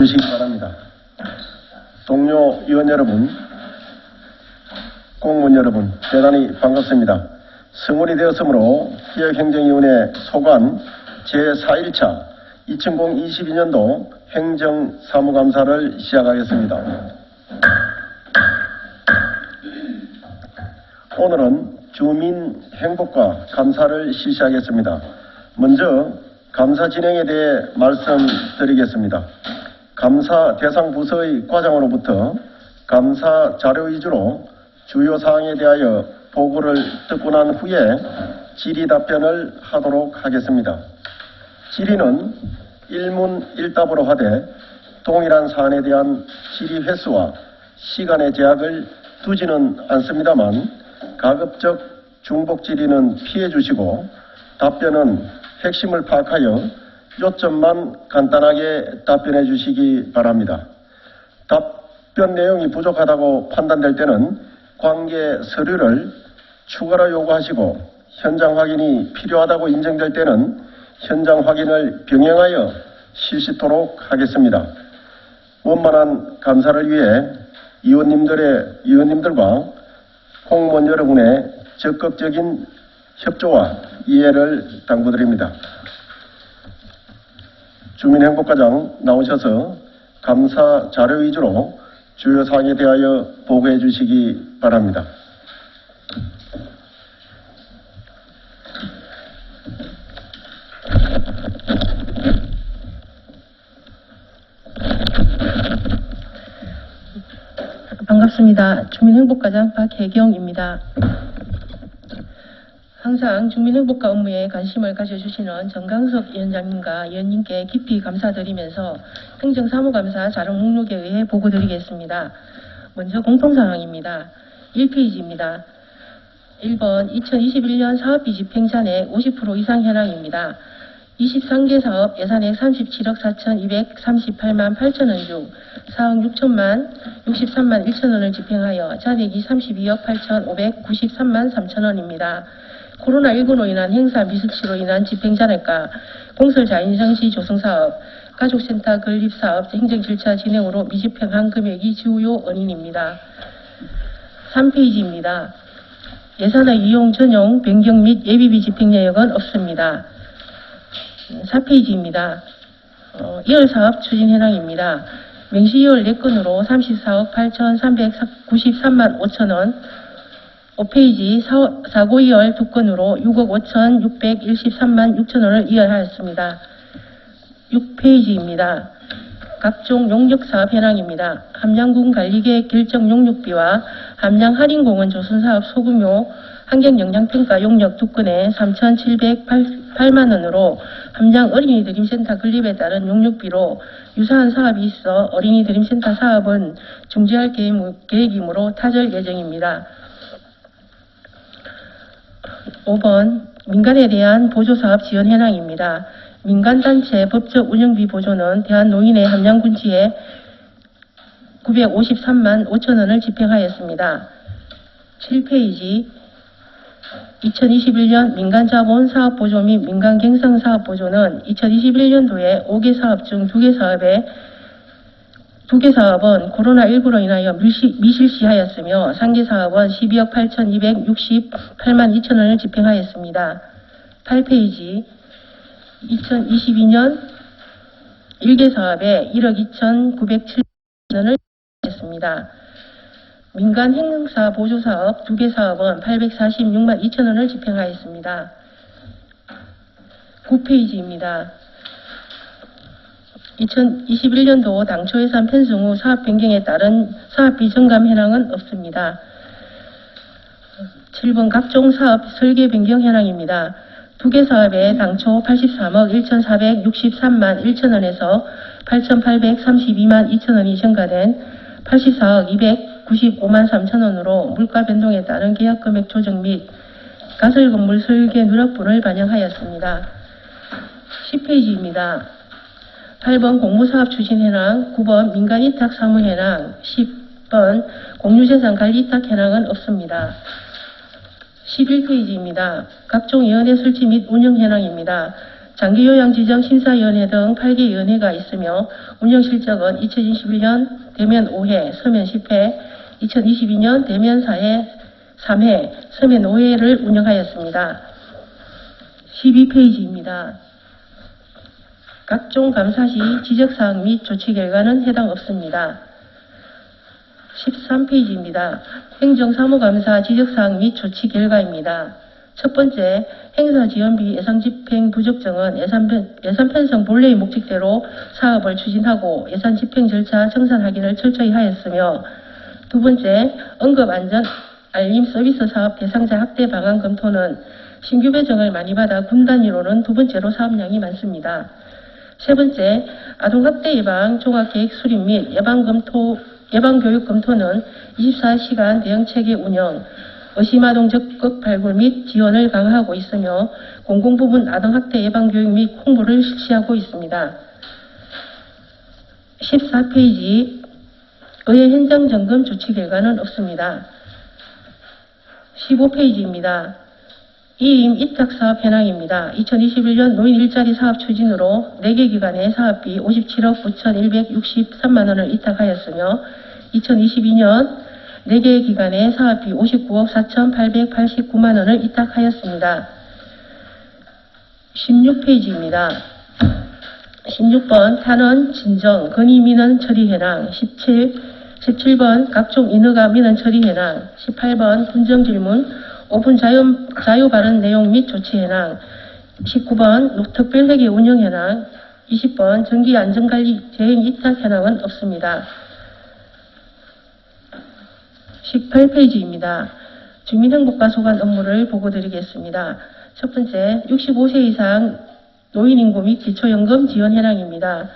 주시기 바랍니다. 동료 의원 여러분, 공무원 여러분, 대단히 반갑습니다. 성원이 되었으므로 기획행정위원회 소관 제4일차 2022년도 행정사무감사를 시작하겠습니다. 오늘은 주민 행복과 감사를 실시하겠습니다. 먼저 감사 진행에 대해 말씀드리겠습니다. 감사 대상 부서의 과장으로부터 감사 자료 위주로 주요 사항에 대하여 보고를 듣고 난 후에 질의 답변을 하도록 하겠습니다. 질의는 일문일답으로 하되 동일한 사안에 대한 질의 횟수와 시간의 제약을 두지는 않습니다만 가급적 중복 질의는 피해 주시고 답변은 핵심을 파악하여 요점만 간단하게 답변해 주시기 바랍니다. 답변 내용이 부족하다고 판단될 때는 관계 서류를 추가로 요구하시고 현장 확인이 필요하다고 인정될 때는 현장 확인을 병행하여 실시토록 하겠습니다. 원만한 감사를 위해 의원님들과 공무원 여러분의 적극적인 협조와 이해를 당부드립니다. 주민행복과장 나오셔서 감사 자료 위주로 주요 사항에 대하여 보고해 주시기 바랍니다. 반갑습니다. 주민행복과장 박혜경입니다. 항상 주민행복과 업무에 관심을 가져주시는 정강석 위원장님과 위원님께 깊이 감사드리면서 행정사무감사 자료 목록에 의해 보고드리겠습니다. 먼저 공통사항입니다. 1페이지입니다. 1번 2021년 사업비 집행잔액 50% 이상 현황입니다. 23개 사업 예산액 37억 4,238만 8천원 중 4억 6천만 63만 1천원을 집행하여 잔액이 32억 8,593만 3천원입니다. 코로나19로 인한 행사 미수치로 인한 집행잔액과 공설자인성시 조성사업, 가족센터 건립사업 행정절차 진행으로 미집행한 금액이 주요 원인입니다. 3페이지입니다. 예산의 이용 전용, 변경 및 예비비 집행 내역은 없습니다. 4페이지입니다. 2월 사업 추진 현황입니다. 명시 2월 4건으로 34억 8,393만 5천원, 5페이지 사고 2월 2건으로 6억 5,613만 6천원을 이월하였습니다. 6페이지입니다. 각종 용역사업 현황입니다. 함양군 관리계획 결정 용역비와 함양 할인공원 조선사업 소규모 환경영향평가 용역 2건에 3,708만원으로 함양 어린이드림센터 건립에 따른 용역비로 유사한 사업이 있어 어린이드림센터 사업은 중지할 계획이므로 타절 예정입니다. 5번 민간에 대한 보조사업 지원 현황입니다. 민간단체 법적 운영비 보조는 대한노인회 함양군지에 953만 5천원을 집행하였습니다. 7페이지 2021년 민간자본사업보조 및 민간경상사업보조는 2021년도에 5개 사업 중 2개 사업은 코로나19로 인하여 미실시하였으며 3개 사업은 12억 8,268만 2천원을 집행하였습니다. 8페이지 2022년 1개 사업에 1억 2,907만원을 집행했습니다. 민간 행사 보조사업 2개 사업은 846만 2천원을 집행하였습니다. 9페이지입니다. 2021년도 당초 예산 편성 후 사업 변경에 따른 사업비 증감 현황은 없습니다. 7번 각종 사업 설계 변경 현황입니다. 2개 사업에 당초 83억 1,463만 1천원에서 8,832만 2천원이 증가된 84억 295만 3천원으로 물가 변동에 따른 계약금액 조정 및 가설건물 설계 누락분을 반영하였습니다. 10페이지입니다. 8번 공모사업 추진 현황, 9번 민간위탁 사무 현황, 10번 공유재산 관리 위탁 현황은 없습니다. 11페이지입니다. 각종 위원회 설치 및 운영 현황입니다. 장기요양지정 심사위원회 등 8개 위원회가 있으며 운영 실적은 2021년 대면 5회, 서면 10회, 2022년 대면 4회, 3회, 서면 5회를 운영하였습니다. 12페이지입니다. 각종 감사 시 지적사항 및 조치 결과는 해당 없습니다. 13페이지입니다. 행정사무감사 지적사항 및 조치 결과입니다. 첫 번째, 행사지원비 예산집행 부적정은 예산 편성 본래의 목적대로 사업을 추진하고 예산 집행 절차 정산 확인을 철저히 하였으며, 두 번째, 응급안전 알림 서비스 사업 대상자 확대 방안 검토는 신규 배정을 많이 받아 군 단위로는 두 번째로 사업량이 많습니다. 세 번째, 아동학대 예방 종합계획 수립 및 예방교육 검토는 24시간 대응체계 운영, 의심아동 적극 발굴 및 지원을 강화하고 있으며 공공부문 아동학대 예방교육 및 홍보를 실시하고 있습니다. 14페이지, 의회 현장 점검 조치 결과는 없습니다. 15페이지입니다. 이임 이탁사업 현황입니다. 2021년 노인 일자리 사업 추진으로 4개 기관에 사업비 57억 9,163만 원을 이탁하였으며 2022년 4개 기관에 사업비 59억 4,889만 원을 이탁하였습니다. 16페이지입니다. 16번 탄원, 진정, 건의 민원 처리 현황, 17번 각종 인허가 민원 처리 현황, 18번 군정 질문, 5분 자유 발언 내용 및 조치 현황, 19번 특별회계 운영 현황, 20번 전기 안전관리 대행 이탁 현황은 없습니다. 18페이지입니다. 주민행복과 소관 업무를 보고드리겠습니다. 첫 번째, 65세 이상 노인인구 및 기초연금 지원 현황입니다.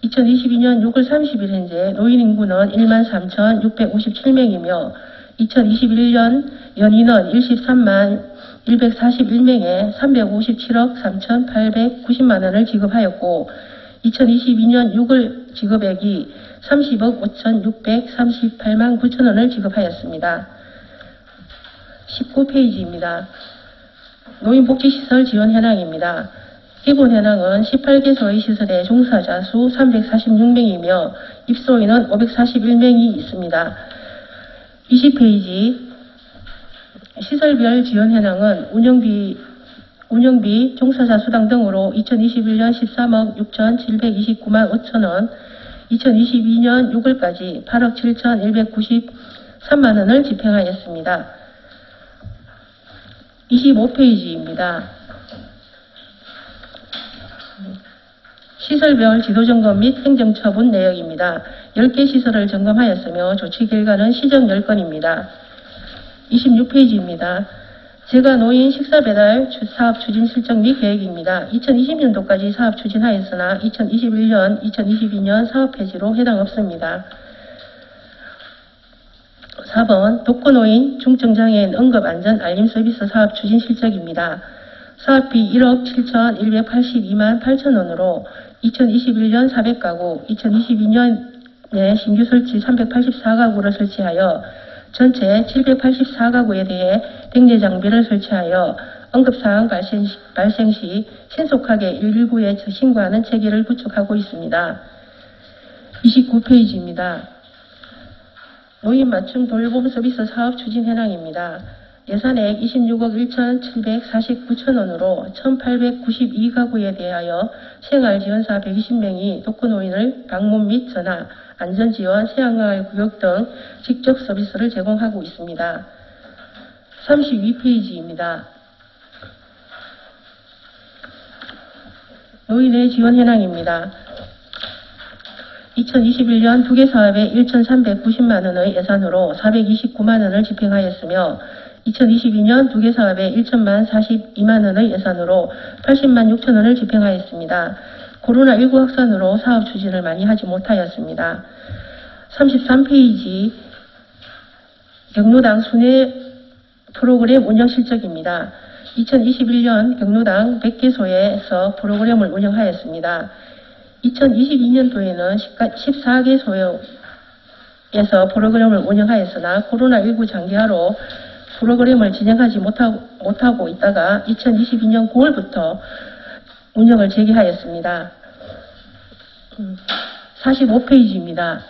2022년 6월 30일 현재 노인인구는 13,657명이며 2021년 연인은 13만 141명에 357억 3,890만 원을 지급하였고 2022년 6월 지급액이 30억 5,638만 9천 원을 지급하였습니다. 19페이지입니다. 노인복지시설 지원 현황입니다. 기본 현황은 18개소의 시설의 종사자 수 346명이며 입소인은 541명이 있습니다. 20페이지 시설별 지원 현황은 운영비, 종사자 수당 등으로 2021년 13억 6,729만 5천 원, 2022년 6월까지 8억 7,193만 원을 집행하였습니다. 25페이지입니다. 시설별 지도점검 및 행정처분 내역입니다. 10개 시설을 점검하였으며 조치 결과는 시정 10건입니다. 26페이지입니다. 제가 노인 식사배달 사업 추진 실적 및 계획입니다. 2020년도까지 사업 추진하였으나 2021년, 2022년 사업 폐지로 해당 없습니다. 4번 독거노인 중증장애인 응급안전 알림 서비스 사업 추진 실적입니다. 사업비 1억 7,182만 8천 원으로 2021년 400가구, 2022년에 신규 설치 384가구를 설치하여 전체 784가구에 대해 백내 장비를 설치하여 응급사항 발생 시 신속하게 119에 신고하는 체계를 구축하고 있습니다. 29페이지입니다. 노인 맞춤 돌봄 서비스 사업 추진 현황입니다. 예산액 26억 1,749천 원으로 1,892가구에 대하여 생활지원사 120명이 독거노인을 방문 및 전화, 안전지원, 새학마을 구역 등 직접 서비스를 제공하고 있습니다. 32페이지입니다. 노인의 지원 현황입니다. 2021년 2개 사업에 1,390만 원의 예산으로 429만 원을 집행하였으며 2022년 2개 사업에 1천만 42만 원의 예산으로 80만 6천 원을 집행하였습니다. 코로나19 확산으로 사업 추진을 많이 하지 못하였습니다. 33페이지 경로당 순회 프로그램 운영 실적입니다. 2021년 경로당 100개소에서 프로그램을 운영하였습니다. 2022년도에는 14개소에서 프로그램을 운영하였으나 코로나19 장기화로 프로그램을 진행하지 못하고 있다가 2022년 9월부터 운영을 재개하였습니다. 45페이지입니다.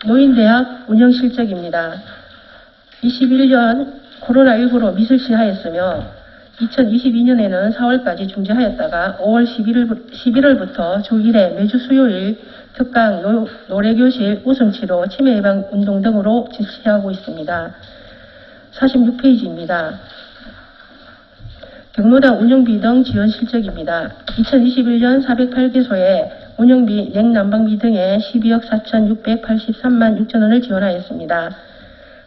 노인대학 운영 실적입니다. 21년 코로나19로 미술시 하였으며 2022년에는 4월까지 중지하였다가 5월 11월부터 주 1회 매주 수요일 특강 노래교실 우승치료 치매 예방 운동 등으로実施하고 있습니다. 46페이지입니다. 경로당 운영비 등 지원 실적입니다. 2021년 408개소에 운영비, 냉난방비 등에 12억 4,683만 6천 원을 지원하였습니다.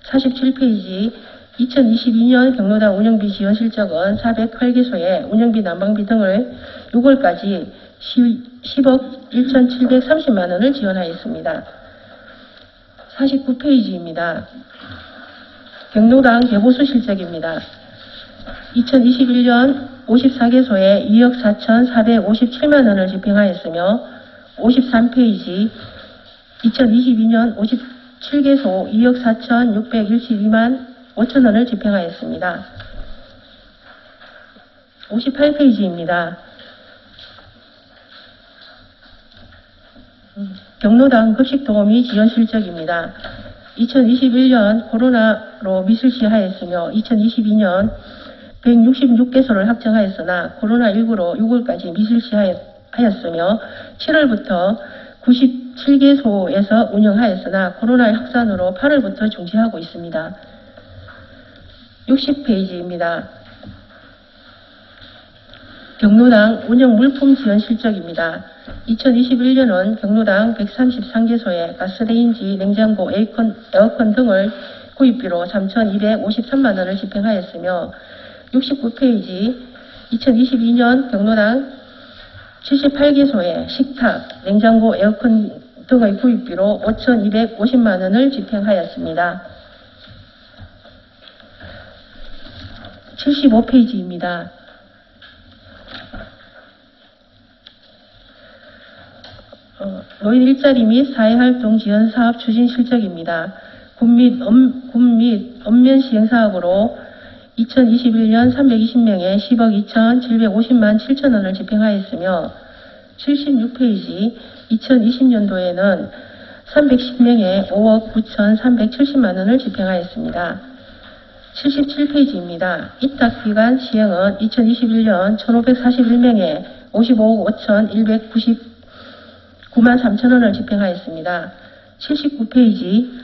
47페이지 2022년 경로당 운영비 지원 실적은 408개소에 운영비, 난방비 등을 6월까지 10억 1,730만 원을 지원하였습니다. 49페이지입니다. 경로당 개보수 실적입니다. 2021년 54개소에 2억 4,457만 원을 집행하였으며 53페이지 2022년 57개소 2억 4,612만 5천 원을 집행하였습니다. 58페이지입니다. 경로당 급식도우미 지원 실적입니다. 2021년 코로나로 미술시 하였으며 2022년 166개소를 확정하였으나 코로나19로 6월까지 미술시 하였으며 7월부터 97개소에서 운영하였으나 코로나의 확산으로 8월부터 중지하고 있습니다. 60페이지입니다. 경로당 운영 물품 지원 실적입니다. 2021년은 경로당 133개소에 가스레인지, 냉장고, 에어컨 등을 구입비로 3,253만 원을 집행하였으며 69페이지 2022년 경로당 78개소에 식탁, 냉장고, 에어컨 등의 구입비로 5,250만 원을 집행하였습니다. 75페이지입니다. 노인 일자리 및 사회활동 지원 사업 추진 실적입니다. 군 및 읍면 시행 사업으로 2021년 320명에 10억 2,750만 7천 원을 집행하였으며 76페이지 2020년도에는 310명에 5억 9,370만 원을 집행하였습니다. 77페이지입니다. 입학기간 시행은 2021년 1,541명에 55억 5,199만 3천 원을 집행하였습니다. 79페이지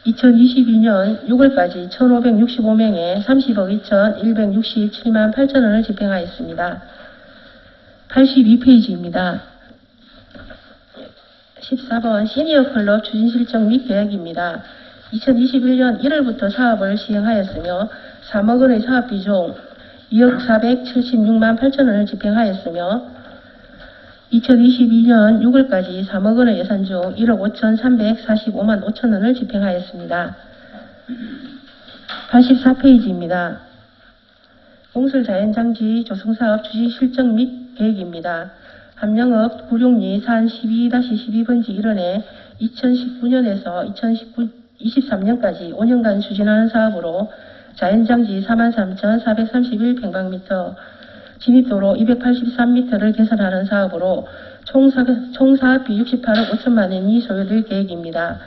2022년 6월까지 1,565명에 30억 2,167만 8천 원을 집행하였습니다. 82페이지입니다. 14번 시니어 클럽 추진 실적 및 계획입니다. 2021년 1월부터 사업을 시행하였으며 3억 원의 사업비 중 2억 476만 8천 원을 집행하였으며 2022년 6월까지 3억 원의 예산 중 1억 5,345만 5천 원을 집행하였습니다. 84페이지입니다. 공설 자연장지 조성사업 추진 실적 및 계획입니다. 함영읍 구룡리 산 12-12번지 1원에 2019년에서 2023년까지 5년간 추진하는 사업으로 자연장지 43,431평방미터, 진입도로 283m를 개설하는 사업으로 총 사업비 68억 5천만 원이 소요될 계획입니다.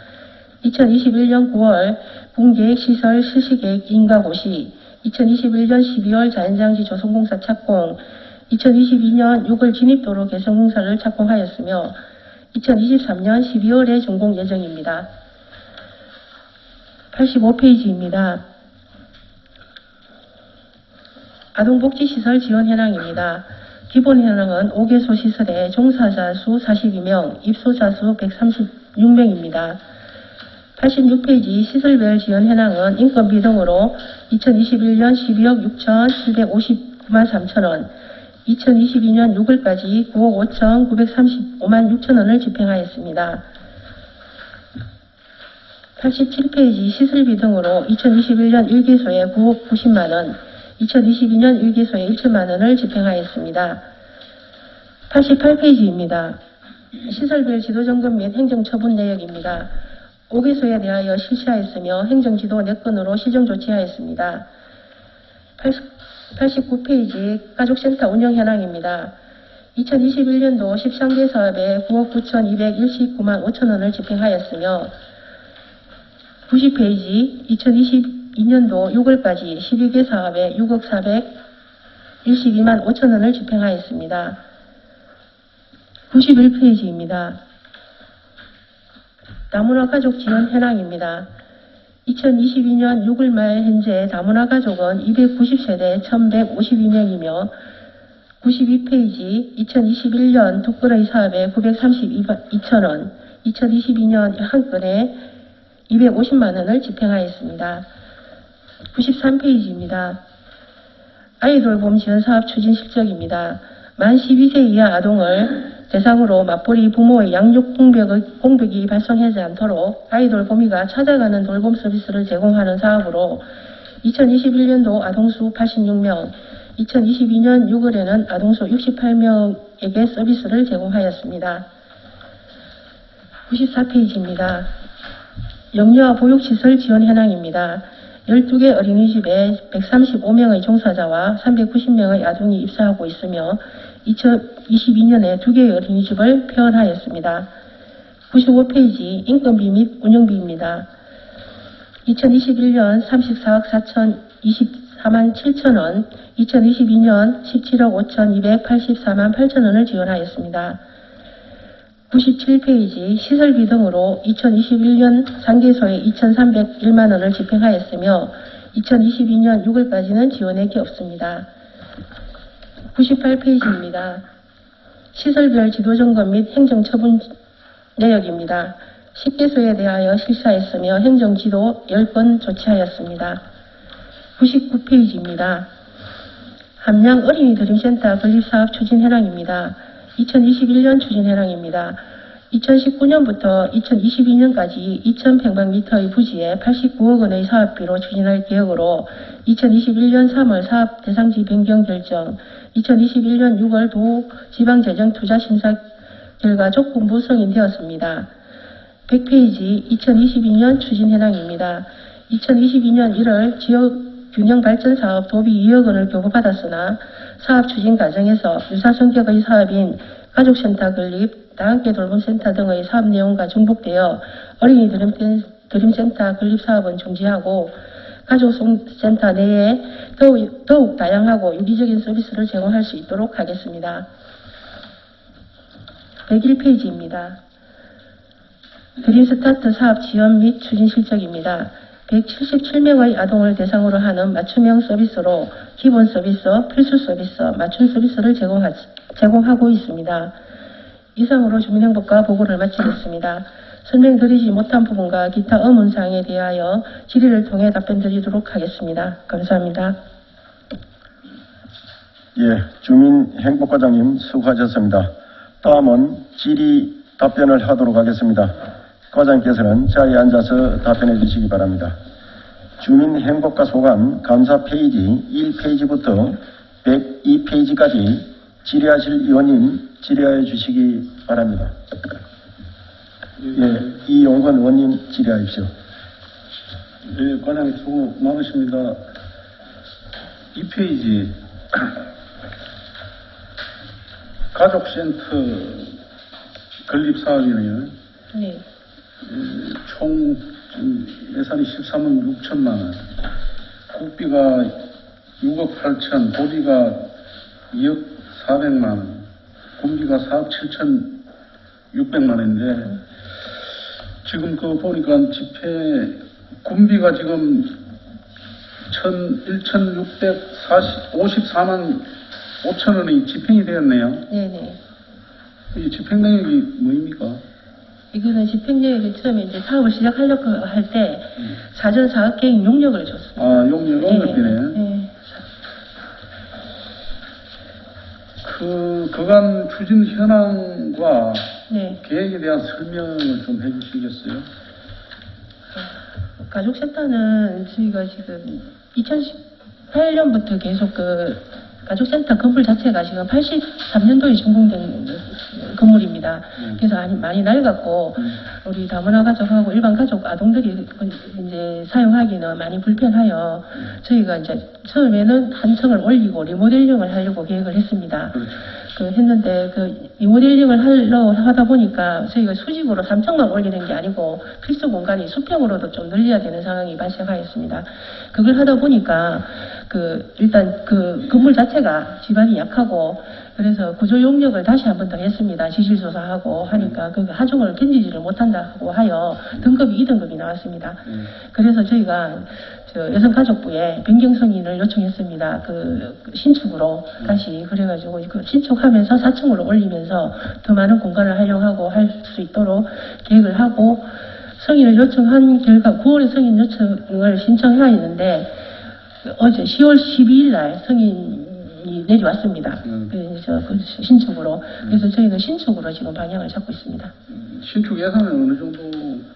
2021년 9월 분계획시설 실시계획 인가고시, 2021년 12월 자연장지 조성공사 착공, 2022년 6월 진입도로 개선공사를 착공하였으며 2023년 12월에 준공 예정입니다. 85페이지입니다. 아동복지시설 지원 현황입니다. 기본 현황은 5개소 시설에 종사자 수 42명, 입소자 수 136명입니다. 86페이지 시설별 지원 현황은 인건비 등으로 2021년 12억 6,759만 3천 원, 2022년 6월까지 9억 5,935만 6천 원을 집행하였습니다. 87페이지 시설비 등으로 2021년 1개소에 9억 90만 원, 2022년 1개소에 1천만 원을 집행하였습니다. 88페이지입니다. 시설별 지도점검 및 행정처분 내역입니다. 5개소에 대하여 실시하였으며 행정지도 4건으로 실정조치하였습니다. 89페이지 가족센터 운영 현황입니다. 2021년도 13개 사업에 9억 9,219만 5천 원을 집행하였으며 90페이지 2022년도 6월까지 12개 사업에 6억 412만 5천 원을 집행하였습니다. 91페이지입니다. 다문화 가족 지원 현황입니다. 2022년 6월 말 현재 다문화 가족은 290세대 1,152명이며 92페이지 2021년 두 건의 사업에 932천 2022년 한 건에 250만 원을 집행하였습니다. 93페이지입니다. 아이돌봄 지원 사업 추진 실적입니다. 만 12세 이하 아동을 대상으로 맞벌이 부모의 양육 공백이 발생하지 않도록 아이돌 봄이가 찾아가는 돌봄 서비스를 제공하는 사업으로 2021년도 아동수 86명, 2022년 6월에는 아동수 68명에게 서비스를 제공하였습니다. 94페이지입니다. 영유아 보육시설 지원 현황입니다. 12개 어린이집에 135명의 종사자와 390명의 아동이 입사하고 있으며 2022년에 2개의 어린이집을 폐원하였습니다. 95페이지 인건비 및 운영비입니다. 2021년 34억 4,024만 7천 원, 2022년 17억 5,284만 8천 원을 지원하였습니다. 97페이지 시설비 등으로 2021년 상계소에 2,301만 원을 집행하였으며 2022년 6월까지는 지원액이 없습니다. 98페이지입니다. 시설별 지도점검 및 행정처분 내역입니다. 10개소에 대하여 실시하였으며 행정지도 10건 조치하였습니다. 99페이지입니다. 함양 어린이 드림센터 건립사업 추진 현황입니다. 2021년 추진 현황입니다. 2019년부터 2022년까지 2,100만미터의 부지에 89억 원의 사업비로 추진할 계획으로 2021년 3월 사업 대상지 변경 결정, 2021년 6월 도 지방재정투자 심사 결과 조건부 승인되었습니다. 100페이지 2022년 추진 현황입니다. 2022년 1월 지역균형발전사업 도비 2억 원을 교부받았으나 사업 추진 과정에서 유사 성격의 사업인 가족센터 건립, 다함께 돌봄센터 등의 사업 내용과 중복되어 어린이 드림센터 건립 사업은 중지하고 가족센터 내에 더욱 다양하고 유기적인 서비스를 제공할 수 있도록 하겠습니다. 101페이지입니다. 드림스타트 사업 지원 및 추진 실적입니다. 177명의 아동을 대상으로 하는 맞춤형 서비스로 기본 서비스, 필수 서비스, 맞춤 서비스를 제공하고 있습니다. 이상으로 주민행복과 보고를 마치겠습니다. 설명드리지 못한 부분과 기타 의문사항에 대하여 질의를 통해 답변드리도록 하겠습니다. 감사합니다. 예, 주민행복과장님 수고하셨습니다. 다음은 질의 답변을 하도록 하겠습니다. 과장께서는 자리에 앉아서 답변해 주시기 바랍니다. 주민행복과 소관 감사 페이지 1페이지부터 102페이지까지 질의하실 의원님 질의하여 주시기 바랍니다. 예, 이용건 의원님 질의하십시오. 예, 과장님 수고 많으십니다. 2페이지 가족센터 건립 사업이네요. 네. 총 예산이 13억 6천만 원, 국비가 6억 8천, 보비가 2억 400만 원, 군비가 4억 7천 600만 원인데 지금 그 보니까 집회 군비가 지금 1,654만 5천 원이 집행이 되었네요. 네네. 이 집행 내역이 뭐입니까? 이거는 집행계획이 처음에 이제 사업을 시작하려고 할 때 사전 사업 계획 용역을 줬습니다. 아, 용역비네. 네. 그 그간 추진 현황과 네. 계획에 대한 설명을 좀 해주시겠어요? 가족센터는 저희가 지금 2018년부터 계속 그 가족센터 건물 자체가 지금 83년도에 준공된 건물입니다. 그래서 많이 낡았고 우리 다문화 가족하고 일반 가족 아동들이 이제 사용하기는 많이 불편하여 저희가 이제 처음에는 한 층을 올리고 리모델링을 하려고 계획을 했습니다. 했는데 리모델링을 하려고 하다 보니까 저희가 수직으로 3층만 올리는 게 아니고 필수 공간이 수평으로도 좀 늘려야 되는 상황이 발생하였습니다. 그걸 하다 보니까 일단 건물 자체가 지반이 약하고 그래서 구조 용역을 다시 한 번 더 했습니다. 지질 조사하고 하니까 하중을 견디지를 못한다고 하여 등급이 2등급이 나왔습니다. 그래서 저희가 여성가족부에 변경 승인을 요청했습니다. 신축으로 다시 그래가지고 신축하면서 4층으로 올리면서 더 많은 공간을 활용하고 할 수 있도록 계획을 하고 승인을 요청한 결과 9월에 승인 요청을 신청해야 했는데 어제 10월 12일 날 승인이 내려왔습니다. 그래서 신축으로. 그래서 저희는 신축으로 지금 방향을 잡고 있습니다. 신축 예산은 어느 정도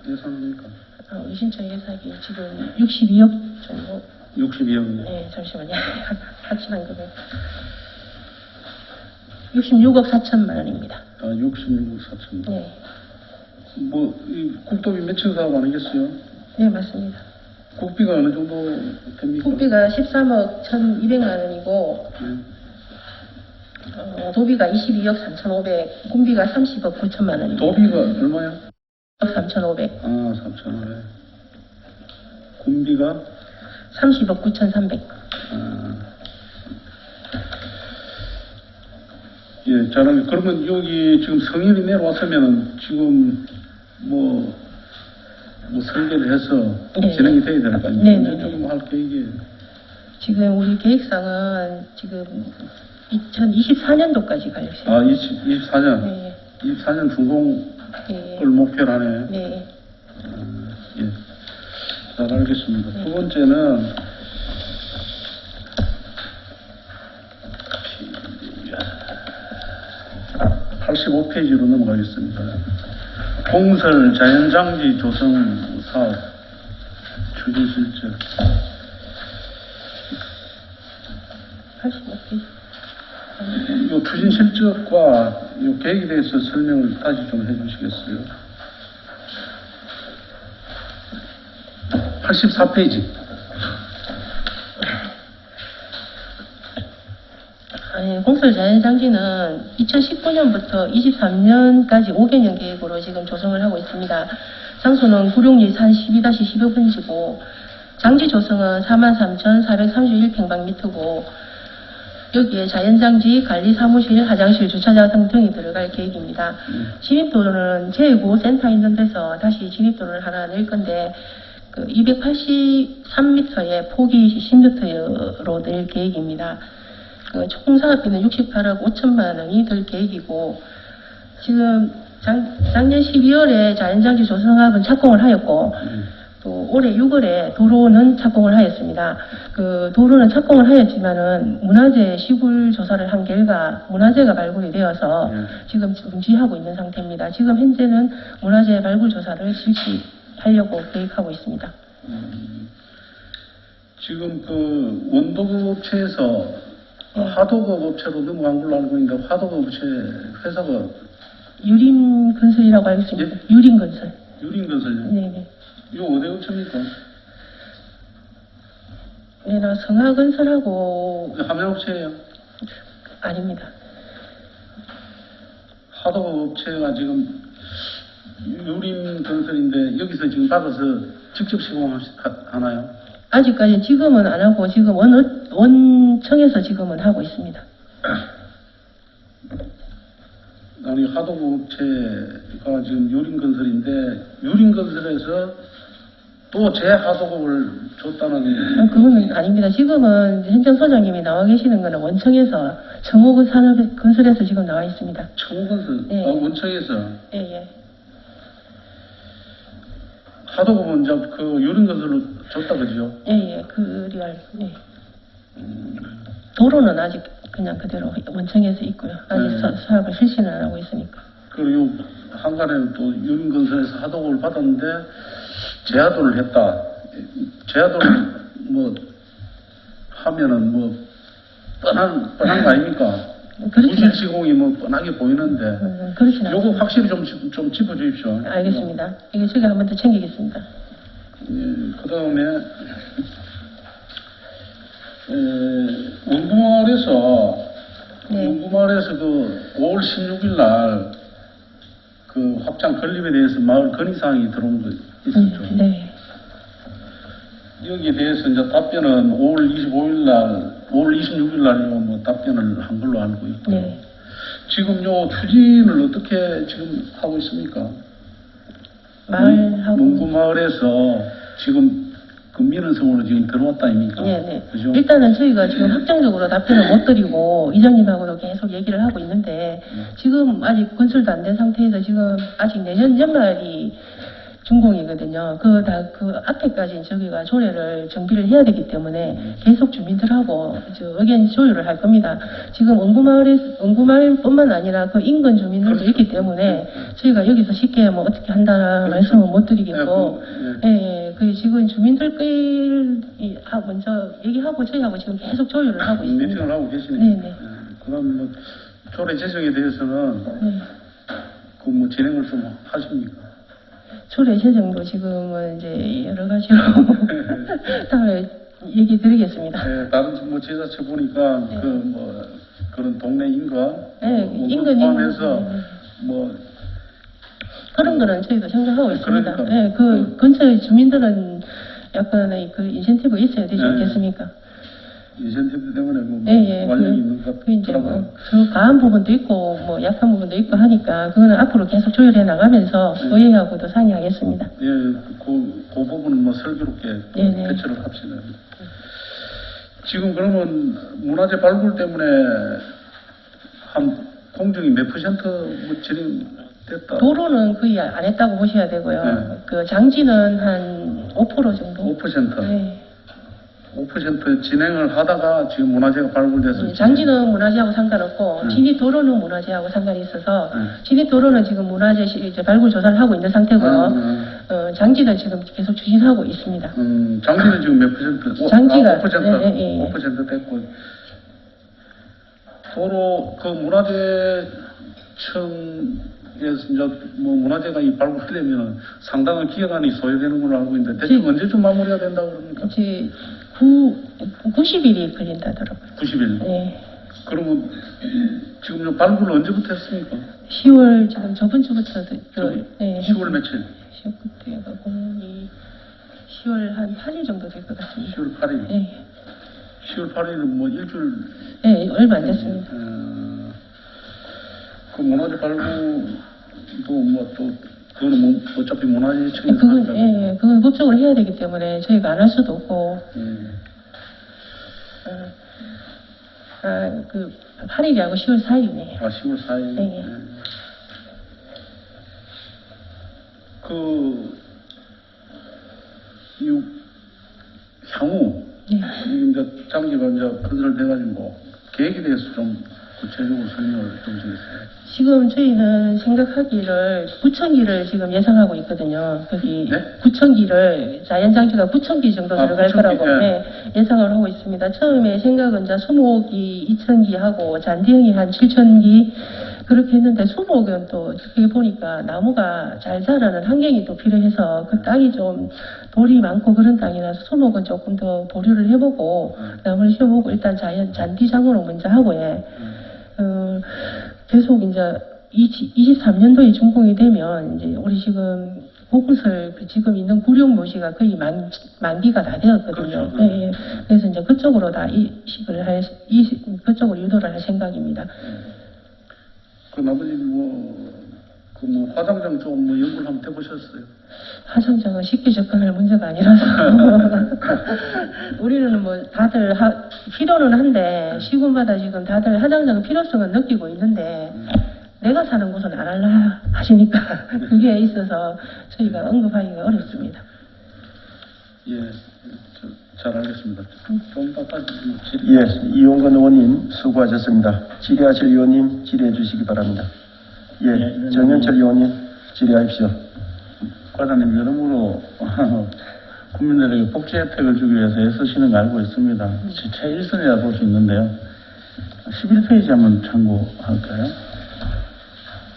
예산입니까? 우리 신축 예산이 지금 62억 정도. 62억. 네, 잠시만요. 확실한 금액. 66억 4천만 원입니다. 66억 4천. 네. 이 국도비 매칭 사업 아니겠어요? 네, 맞습니다. 국비가 어느 정도 됩니까? 국비가 13억 1,200만 원이고, 도비가 22억 3,500, 공비가 30억 9천만 원입니다. 도비가 얼마야? 3,500. 3,500. 공비가? 30억 9,300. 예, 저는 그러면 여기 지금 성인이 내려왔으면은 지금 설계를 해서 네. 진행이 돼야 될 거 아닙니까? 네. 조금 할 계획이. 지금 우리 계획상은 지금 2024년도까지 갈 예정입니다. 24년. 네. 24년 준공을 네. 목표로 하네. 네. 예. 잘 알겠습니다. 두 번째는 85페이지로 넘어가겠습니다. 공설 자연장지 조성 사업 추진 실적. 85페이지. 이 추진 실적과 이 계획에 대해서 설명을 다시 좀 해주시겠어요? 84페이지. 공설 자연장지는 2019년부터 23년까지 5개년 계획으로 지금 조성을 하고 있습니다. 장소는 구룡리산 12-15번지고 장지 조성은 43,431평방미터고 여기에 자연장지, 관리사무실, 화장실, 주차장 등이 들어갈 계획입니다. 진입도로는 제9센터 있는 데서 다시 진입도로를 하나 낼 건데 283m의 폭이 10m로 낼 계획입니다. 총 사업비는 68억 5천만 원이 들 계획이고 지금 작년 12월에 자연장지 조성합은 착공을 하였고 또 올해 6월에 도로는 착공을 하였습니다. 도로는 착공을 하였지만은 문화재 시굴 조사를 한 결과 문화재가 발굴이 되어서 지금 중지하고 있는 상태입니다. 지금 현재는 문화재 발굴 조사를 실시하려고 계획하고 있습니다. 지금 원도급 업체에서 하도급 업체로 넘어간 걸로 알고 있는데 하도급 업체 회사가 유림건설이라고 알고 있습니다. 예? 유림건설. 유림건설요? 네네. 이거 어디 업체입니까? 네, 나 성하건설하고 함양업체예요? 아닙니다. 하도급 업체가 지금 유림건설인데 여기서 지금 받아서 직접 시공하나요? 아직까지 지금은 안 하고 지금 원청에서 지금은 하고 있습니다. 아니 하도급 업체가 지금 유림건설인데 유림건설에서 또 재하도급을 줬다는. 그거는 아닙니다. 지금은 행정소장님이 나와 계시는 거는 원청에서 정호근 산업건설에서 지금 나와 있습니다. 청호건설. 네. 원청에서. 예. 하도급은 이제 유림건설로 줬다 그죠? 예. 네. 도로는 아직 그냥 그대로 원청에서 있고요. 아직 사업을 실시는 안 하고 있으니까. 그리고 한간에는 또 유림건설에서 하도급을 받았는데 재하도를 했다. 재하도를 하면은 뻔한 거 아닙니까? 부실 시공이 뭐 뻔하게 보이는데 그렇진 요거 않습니다. 확실히 좀 짚어주십시오. 알겠습니다. 이거 제가 한 번 더 챙기겠습니다. 그 다음에 원구마을에서 네. 그 5월 16일 날 그 확장 건립에 대해서 마을 건의사항이 들어온 거 있었죠. 네. 여기에 대해서 이제 답변은 5월 26일 날 뭐 답변을 한 걸로 알고 있고 네. 지금 요 추진을 어떻게 지금 하고 있습니까? 마을하고. 문구마을에서 지금 그 민원성으로 지금 들어왔다 아닙니까? 네. 그죠? 일단은 저희가 지금 확정적으로 답변을 못 드리고 이장님하고도 계속 얘기를 하고 있는데 지금 아직 건설도 안 된 상태에서 지금 아직 내년 연말이 준공이거든요. 그 앞에까지 저기가 조례를 정비를 해야 되기 때문에 계속 주민들하고 의견 조율을 할 겁니다. 지금 원구마을뿐만 아니라 그 인근 주민들도 있기 때문에 저희가 여기서 쉽게 뭐 어떻게 한다는 말씀은 못 드리겠고, 그 지금 주민들끼리 먼저 얘기하고 저희하고 지금 계속 조율을 하고 있습니다. 미팅을 하고 계시네요. 네네. 그럼 뭐 조례 제정에 대해서는 네. 그 뭐 진행을 좀 하십니까? 조례 제정도 지금은 이제 여러 가지로 다음에 얘기 드리겠습니다. 네, 다른 뭐 지자체 보니까 그 뭐 그런 동네 인가 네, 뭐 인근 포함해서 네. 뭐 그런 거는 저희도 생각하고 있습니다. 그러니까. 네, 그 근처의 주민들은 약간의 그 인센티브 있어야 되지 네. 않겠습니까? 인센티브 때문에 뭐 예, 완전히 있는 것 그 이제 같더라고요. 뭐 과한 부분도 있고 뭐 약한 부분도 있고 하니까 그거는 앞으로 계속 조율해 나가면서 의회하고도 상의하겠습니다. 예, 그 부분은 뭐 슬기롭게 네네. 대처를 합시다. 지금 그러면 문화재 발굴 때문에 한 공정이 몇 % 뭐 진행됐다? 도로는 거의 안 했다고 보셔야 되고요. 네. 그 장지는 한 5% 정도. 5%. 네. 5% 진행을 하다가 지금 문화재가 발굴돼서 장지는 문화재하고 상관없고 네. 진입 도로는 문화재하고 상관이 있어서 네. 진입 도로는 지금 문화재 이제 발굴 조사를 하고 있는 상태고요. 장지는 지금 계속 추진하고 있습니다. 장지는 지금 몇 %? 장지가 5%, 네. 5% 됐고 도로 그 문화재청에서 이제 뭐 문화재가 이 발굴되면 상당한 기간이 소요되는 걸로 알고 있는데 대충 언제쯤 마무리가 된다고 그럽니까? 이제 90일이 걸린다더라고요. 90일. 네. 그러면 지금 저 발굴을 언제부터 했습니까? 10월 지금 저번 주부터 네, 10월 며칠? 10월부터 해가고 10월 한 8일 정도 될 것 같습니다. 10월 8일. 네. 10월 8일은 뭐 일주일. 네, 얼마 안 됐습니다. 그 문화재 발굴도 뭐 또 그거는 뭐 어차피 문화재청에서 그건 하니까. 그건 법적으로 해야 되기 때문에 저희가 안 할 수도 없고. 그 8일이하고 10월 4일이네요. 10월 4일. 네. 이 향후 네. 이제 장기가 이제 건설돼가지고 계획에 대해서 좀 구체적으로 설명을 좀 드리겠습니다. 지금 저희는 생각하기를 9,000기를 지금 예상하고 있거든요. 거기 네? 9,000기를 자연장지가 9,000기 정도 들어갈 9,000기, 거라고 네. 예상을 하고 있습니다. 처음에 생각은 이제 수목이 2,000기 하고 잔디형이 한 7,000기 그렇게 했는데 수목은 또 어떻게 보니까 나무가 잘 자라는 환경이 또 필요해서 그 땅이 좀 돌이 많고 그런 땅이라서 수목은 조금 더 보류를 해보고 나무를 심어보고 일단 잔디 작물을 먼저 하고 계속 이제 23년도에 준공이 되면 이제 우리 지금 보건설 지금 있는 구룡묘지가 거의 만기가 다 되었거든요. 그렇죠. 예. 그래서 이제 그쪽으로 다 그쪽으로 유도를 할 생각입니다. 그 나머지 그 화장장 좀 뭐 연구를 한번 해보셨어요? 화장장은 쉽게 접근할 문제가 아니라서 우리는 뭐 다들 필요는 한데 시군마다 지금 다들 화장장 필요성은 느끼고 있는데 내가 사는 곳은 안 할라 하시니까 그게 있어서 저희가 언급하기가 어렵습니다. 예, 잘 알겠습니다. 좀 더 다시 예, 이용건 의원님 수고하셨습니다. 질의하실 의원님 질의해 주시기 바랍니다. 예, 정현철 의원님 질의하십시오. 과장님, 여러모로 국민들에게 복지 혜택을 주기 위해서 애쓰시는 거 알고 있습니다. 제 1선이라 볼 수 있는데요. 11페이지 한번 참고할까요?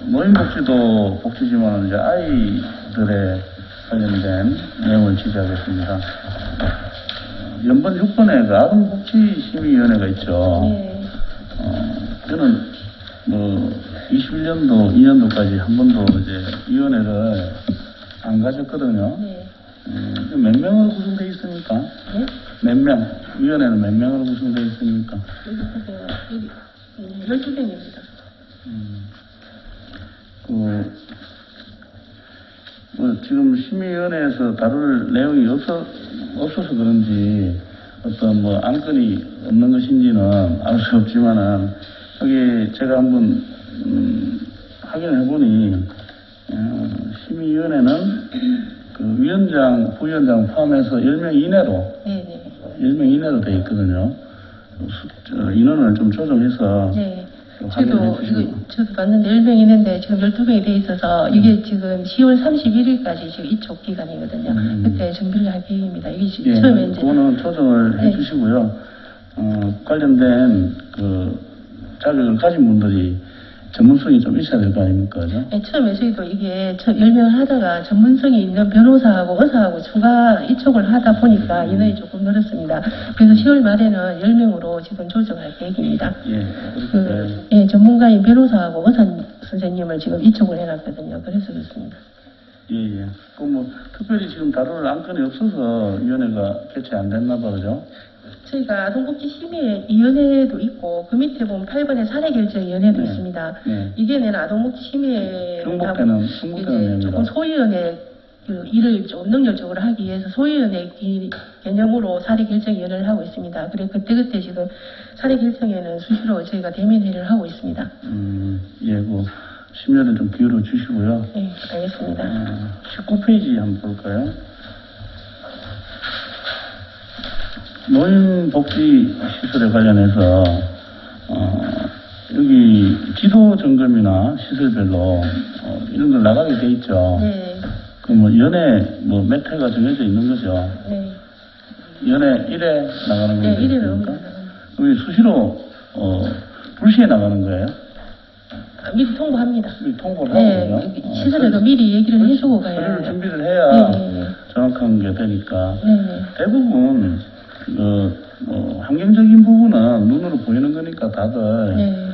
노인복지도 복지지만 이제 아이들에 관련된 내용을 취재하겠습니다. 연번 6번에 그 아동복지심의위원회가 있죠. 네. 저는 뭐 21년도, 2년도까지 한 번도 이제 위원회를 안 가졌거든요. 네. 몇 명으로 구성되어 있습니까? 네? 몇 명? 위원회는 몇 명으로 구성되어 있습니까? 여기 보세요. 여기 12명입니다. 지금 심의위원회에서 다룰 내용이 없어서 그런지 어떤 뭐 안건이 없는 것인지는 알 수 없지만은 여기 제가 한번 확인을 해보니 심의위원회는 그 위원장, 부위원장 포함해서 10명 이내로 네네. 10명 이내로 되어 있거든요. 인원을 좀 조정해서 네. 확인해 저도 주시고. 저도 봤는데 10명 있는데 지금 12명이 돼 있어서 이게 지금 10월 31일까지 지금 이촉 기간이거든요. 그때 준비를 할 계획입니다. 이게 지금 예, 처음에 이제 그거는 조정을 네. 해주시고요. 관련된 그 자격을 가진 분들이 전문성이 좀 있어야 될 거 아닙니까? 그죠? 네, 처음에 저희도 이게 10명을 하다가 전문성이 있는 변호사하고 의사하고 추가 이촉을 하다 보니까 인원이 조금 늘었습니다. 그래서 10월 말에는 10명으로 지금 조정할 계획입니다. 예, 예, 전문가인 변호사하고 의사 선생님을 지금 이촉을 해놨거든요. 그래서 그렇습니다. 예, 예. 그 뭐, 특별히 지금 다룰 안건이 없어서 위원회가 개최 안 됐나 봐, 그죠? 저희가 아동복지심의위원회도 있고 그 밑에 보면 8번에 사례결정위원회도 네. 있습니다. 네. 이게는 아동복지심의회 중복되는 내용이라. 조금 소위원회 그 일을 좀 능력적으로 하기 위해서 소위원회 개념으로 사례결정위원회를 하고 있습니다. 그래 그때 지금 사례결정회는 수시로 저희가 대면회를 하고 있습니다. 예, 그 심의를 좀 기울여 주시고요. 네, 알겠습니다. 19페이지 한번 볼까요? 노인복지시설에 관련해서 여기 지도 점검이나 시설별로 이런 걸 나가게 돼 있죠. 네, 그 뭐 연애 뭐 몇 회가 정해져 있는 거죠. 네, 연애 1회 나가는 네, 거죠. 이래로 옵니다. 그럼 수시로 불시에 나가는 거예요? 미리 통보합니다. 미리 통보를 네, 하거든요. 시설에도 미리 얘기를 해주고 가야 서류를 해요. 준비를 해야 네. 정확한 게 되니까. 네. 대부분 환경적인 부분은 눈으로 보이는 거니까 다들 네.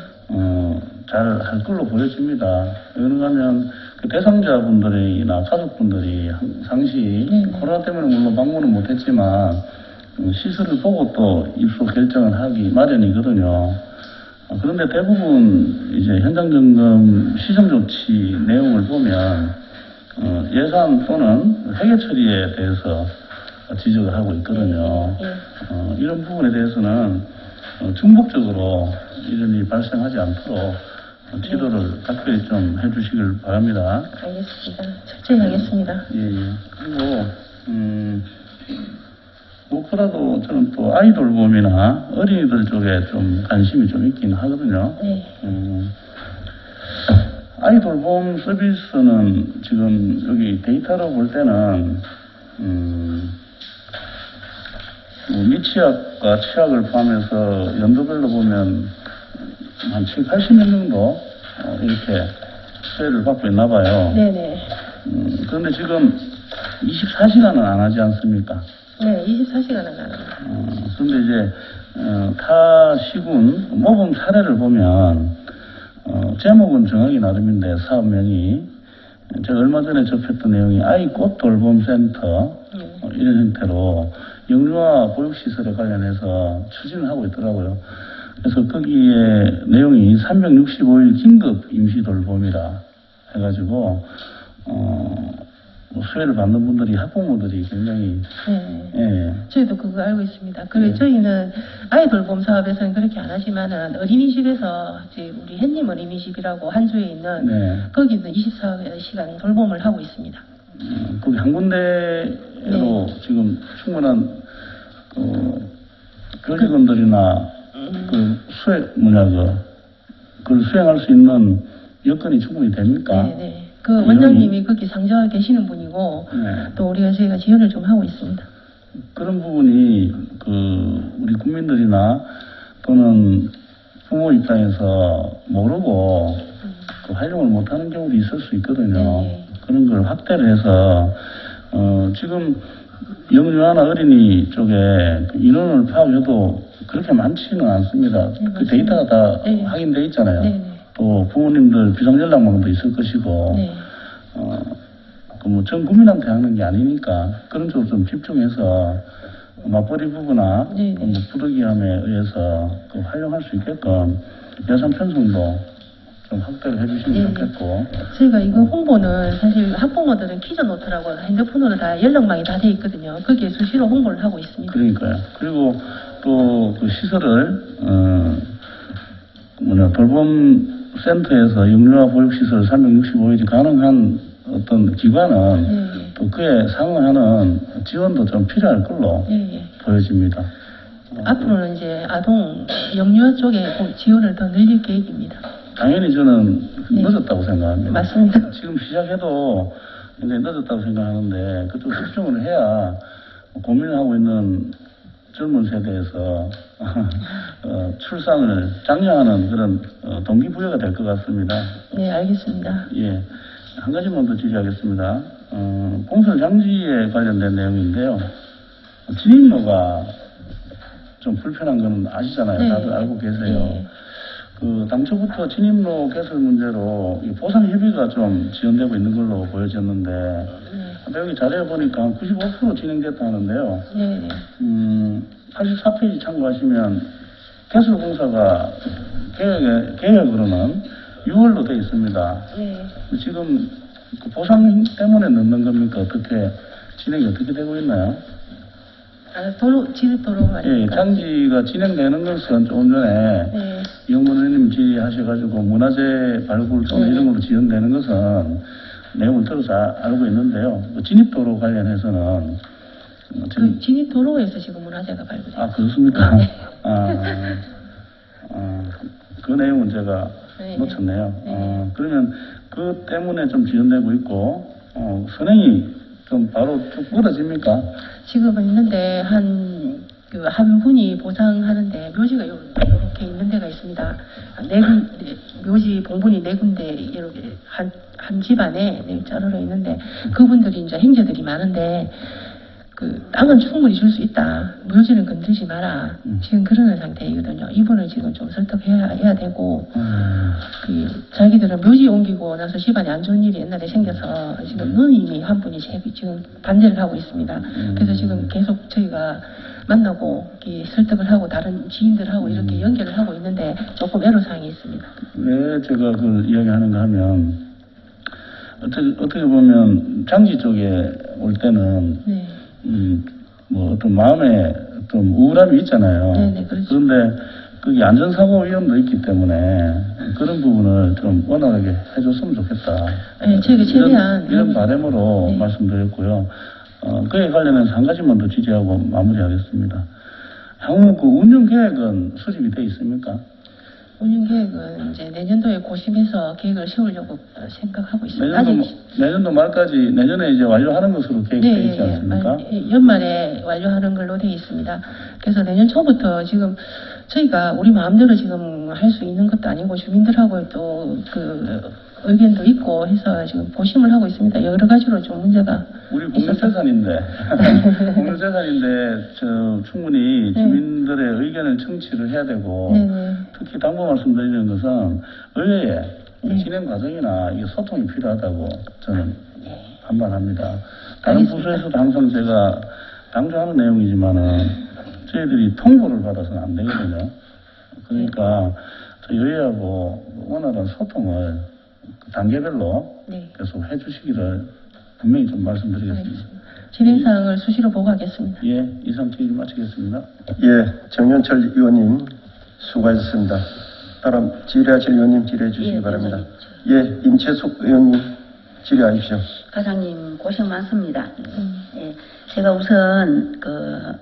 잘 할 걸로 보여집니다. 왜냐하면 하면 그 대상자분들이나 가족분들이 상시 네. 코로나 때문에 물론 방문은 못했지만 시설을 보고 또 입소 결정을 하기 마련이거든요. 그런데 대부분 이제 현장 점검 시정 조치 내용을 보면 예산 또는 회계 처리에 대해서 지적을 하고 있거든요. 이런 부분에 대해서는 중복적으로 이런 일이 발생하지 않도록 지도를 각별히 좀 해주시길 바랍니다. 알겠습니다. 철저히 하겠습니다. 예, 예. 그리고 무엇보다도 저는 또 아이 돌봄이나 어린이들 쪽에 좀 관심이 좀 있긴 하거든요. 네. 아이 돌봄 서비스는 지금 여기 데이터로 볼 때는 뭐 미취학과 취학을 포함해서 연도별로 보면 한 7, 80명 정도 이렇게 수혜를 받고 있나 봐요. 네네. 그런데 지금 24시간은 안 하지 않습니까? 네, 24시간은 안 합니다. 그런데 이제 타 시군 모범 사례를 보면 제목은 정하기 나름인데 사업명이 제가 얼마 전에 접했던 내용이 아이 꽃 돌봄센터 이런 형태로 영유아 보육시설에 관련해서 추진을 하고 있더라고요. 그래서 거기에 내용이 365일 긴급 임시돌봄이라 해가지고 뭐 수혜를 받는 분들이 학부모들이 굉장히 네. 예, 저희도 그거 알고 있습니다. 그리고 저희는 아이 돌봄 사업에서는 그렇게 안 하지만은 어린이집에서 이제 우리 햇님 어린이집이라고 한주에 있는 네. 거기는 24시간 돌봄을 하고 있습니다. 거기 한 군데로 지금 충분한 교직원들이나 그걸 수행할 수 있는 여건이 충분히 됩니까? 네. 그 원장님이 거기 상주하 계시는 분이고 네. 또 저희가 지원을 좀 하고 있습니다. 그런 부분이 우리 국민들이나 또는 부모 입장에서 모르고 그 활용을 못하는 경우도 있을 수 있거든요. 네. 그런 걸 확대를 해서 지금 영유아나 어린이 쪽에 그 인원을 파악해도 그렇게 많지는 않습니다. 그 맞습니다. 데이터가 다 네. 확인돼 있잖아요. 네. 또 부모님들 비상연락망도 있을 것이고 네. 그 뭐 전 국민한테 하는 게 아니니까 그런 쪽으로 좀 집중해서 맞벌이 부부나 네, 네. 뭐 부득이함에 의해서 그 활용할 수 있게끔 예산 편성도 좀 확대를 해주시면 네, 네. 좋겠고. 저희가 이거 홍보는 사실 학부모들은 키즈노트라고 핸드폰으로 다 연락망이 다 돼 있거든요. 거기에 수시로 홍보를 하고 있습니다. 그러니까요. 그리고 또 그 시설을 돌봄 센터에서 영유아 보육시설 365일이 가능한 어떤 기관은 네. 또 그에 상응하는 지원도 좀 필요할 걸로 예, 예. 보여집니다. 앞으로는 이제 아동 영유아 쪽에 지원을 더 늘릴 계획입니다. 당연히 저는 네. 늦었다고 생각합니다. 맞습니다. 지금 시작해도 굉장히 늦었다고 생각하는데 그쪽 집중을 해야 고민을 하고 있는 젊은 세대에서 출산을 장려하는 그런 동기부여가 될 것 같습니다. 네, 알겠습니다. 예, 한 가지만 더 질의하겠습니다. 공설 장지에 관련된 내용인데요. 진입로가 좀 불편한 건 아시잖아요. 네. 다들 알고 계세요. 네. 그 당초부터 진입로 개설 문제로 이 보상 협의가 좀 지연되고 있는 걸로 보여졌는데 네. 여기 자료에 보니까 한 95% 진행됐다 하는데요. 네. 84페이지 참고하시면 개설 공사가 계획으로는 6월로 되어 있습니다. 네. 지금 그 보상 때문에 늦는 겁니까? 어떻게 진행이 어떻게 되고 있나요? 지도로 예, 말입니까? 장지가 진행되는 것은 조금 전에 네. 영문원님 질의하셔가지고 문화재 발굴 또는 네. 이런 걸로 지원되는 것은 내용을 들어서 알고 있는데요. 뭐 진입도로 관련해서는 지금 그 진입도로에서 지금 문화재가 발굴돼요. 아 그렇습니까? 네. 그 내용은 제가 네. 놓쳤네요. 네. 그러면 그 때문에 좀 지연되고 있고 선행이 좀 바로 쭉 뻗어집니까? 지금은 있는데 한 분이 보상하는데 묘지가 이렇게 있는 데가 있습니다. 묘지 봉분이 4군데 이렇게 한 집안에 짜르르 있는데 그분들이 이제 행제들이 많은데 그 땅은 충분히 줄 수 있다. 묘지는 건들지 마라. 지금 그러는 상태이거든요. 이분을 지금 좀 설득해야 되고 그 자기들은 묘지 옮기고 나서 집안에 안 좋은 일이 옛날에 생겨서 지금 누님이 한 분이 지금 반대를 하고 있습니다. 그래서 지금 계속 저희가 만나고 이렇게 설득을 하고 다른 지인들하고 이렇게 연결을 하고 있는데 조금 애로사항이 있습니다. 왜 제가 그걸 이야기하는가 하면 어떻게 보면 장지 쪽에 올 때는 네. 뭐 어떤 마음에 좀 우울함이 있잖아요. 네네, 그렇죠. 그런데 거기 안전사고 위험도 있기 때문에 그런 부분을 좀 원활하게 해줬으면 좋겠다. 네, 저희가 최대한 이런 바람으로 네. 말씀드렸고요. 그에 관련해서 한 가지만 더 질의하고 마무리하겠습니다. 향후 그 운영 계획은 수립이 돼 있습니까? 운영 계획은 이제 내년도에 고심해서 계획을 세우려고 생각하고 있습니다. 내년도 말까지 내년에 이제 완료하는 것으로 계획되어 있지 않습니까? 연말에 완료하는 걸로 되어 있습니다. 그래서 내년 초부터 지금 저희가 우리 마음대로 지금 할 수 있는 것도 아니고 주민들하고 또 그 의견도 있고 해서 지금 고심을 하고 있습니다. 여러 가지로 좀 문제가 우리 공유재산인데 공유재산인데 충분히 주민들의 의견을 청취를 해야 되고 네네. 특히 당부 말씀드리는 것은 의회에 네. 진행 과정이나 이게 소통이 필요하다고 저는 판단합니다. 다른 알겠습니다. 부서에서도 항상 제가 강조하는 내용이지만은 저희들이 통보를 받아서는 안 되거든요. 그러니까 저희 의회하고 원활한 소통을 단계별로 네. 계속 해주시기를 분명히 좀 말씀드리겠습니다. 진행사항을 수시로 보고하겠습니다. 예, 이상 질의 마치겠습니다. 예, 정연철 의원님 수고하셨습니다. 다음 질의하실 의원님 질의해 주시기 예, 바랍니다. 예, 임채숙 의원님 질의하십시오. 과장님 고생 많습니다. 예, 제가 우선 그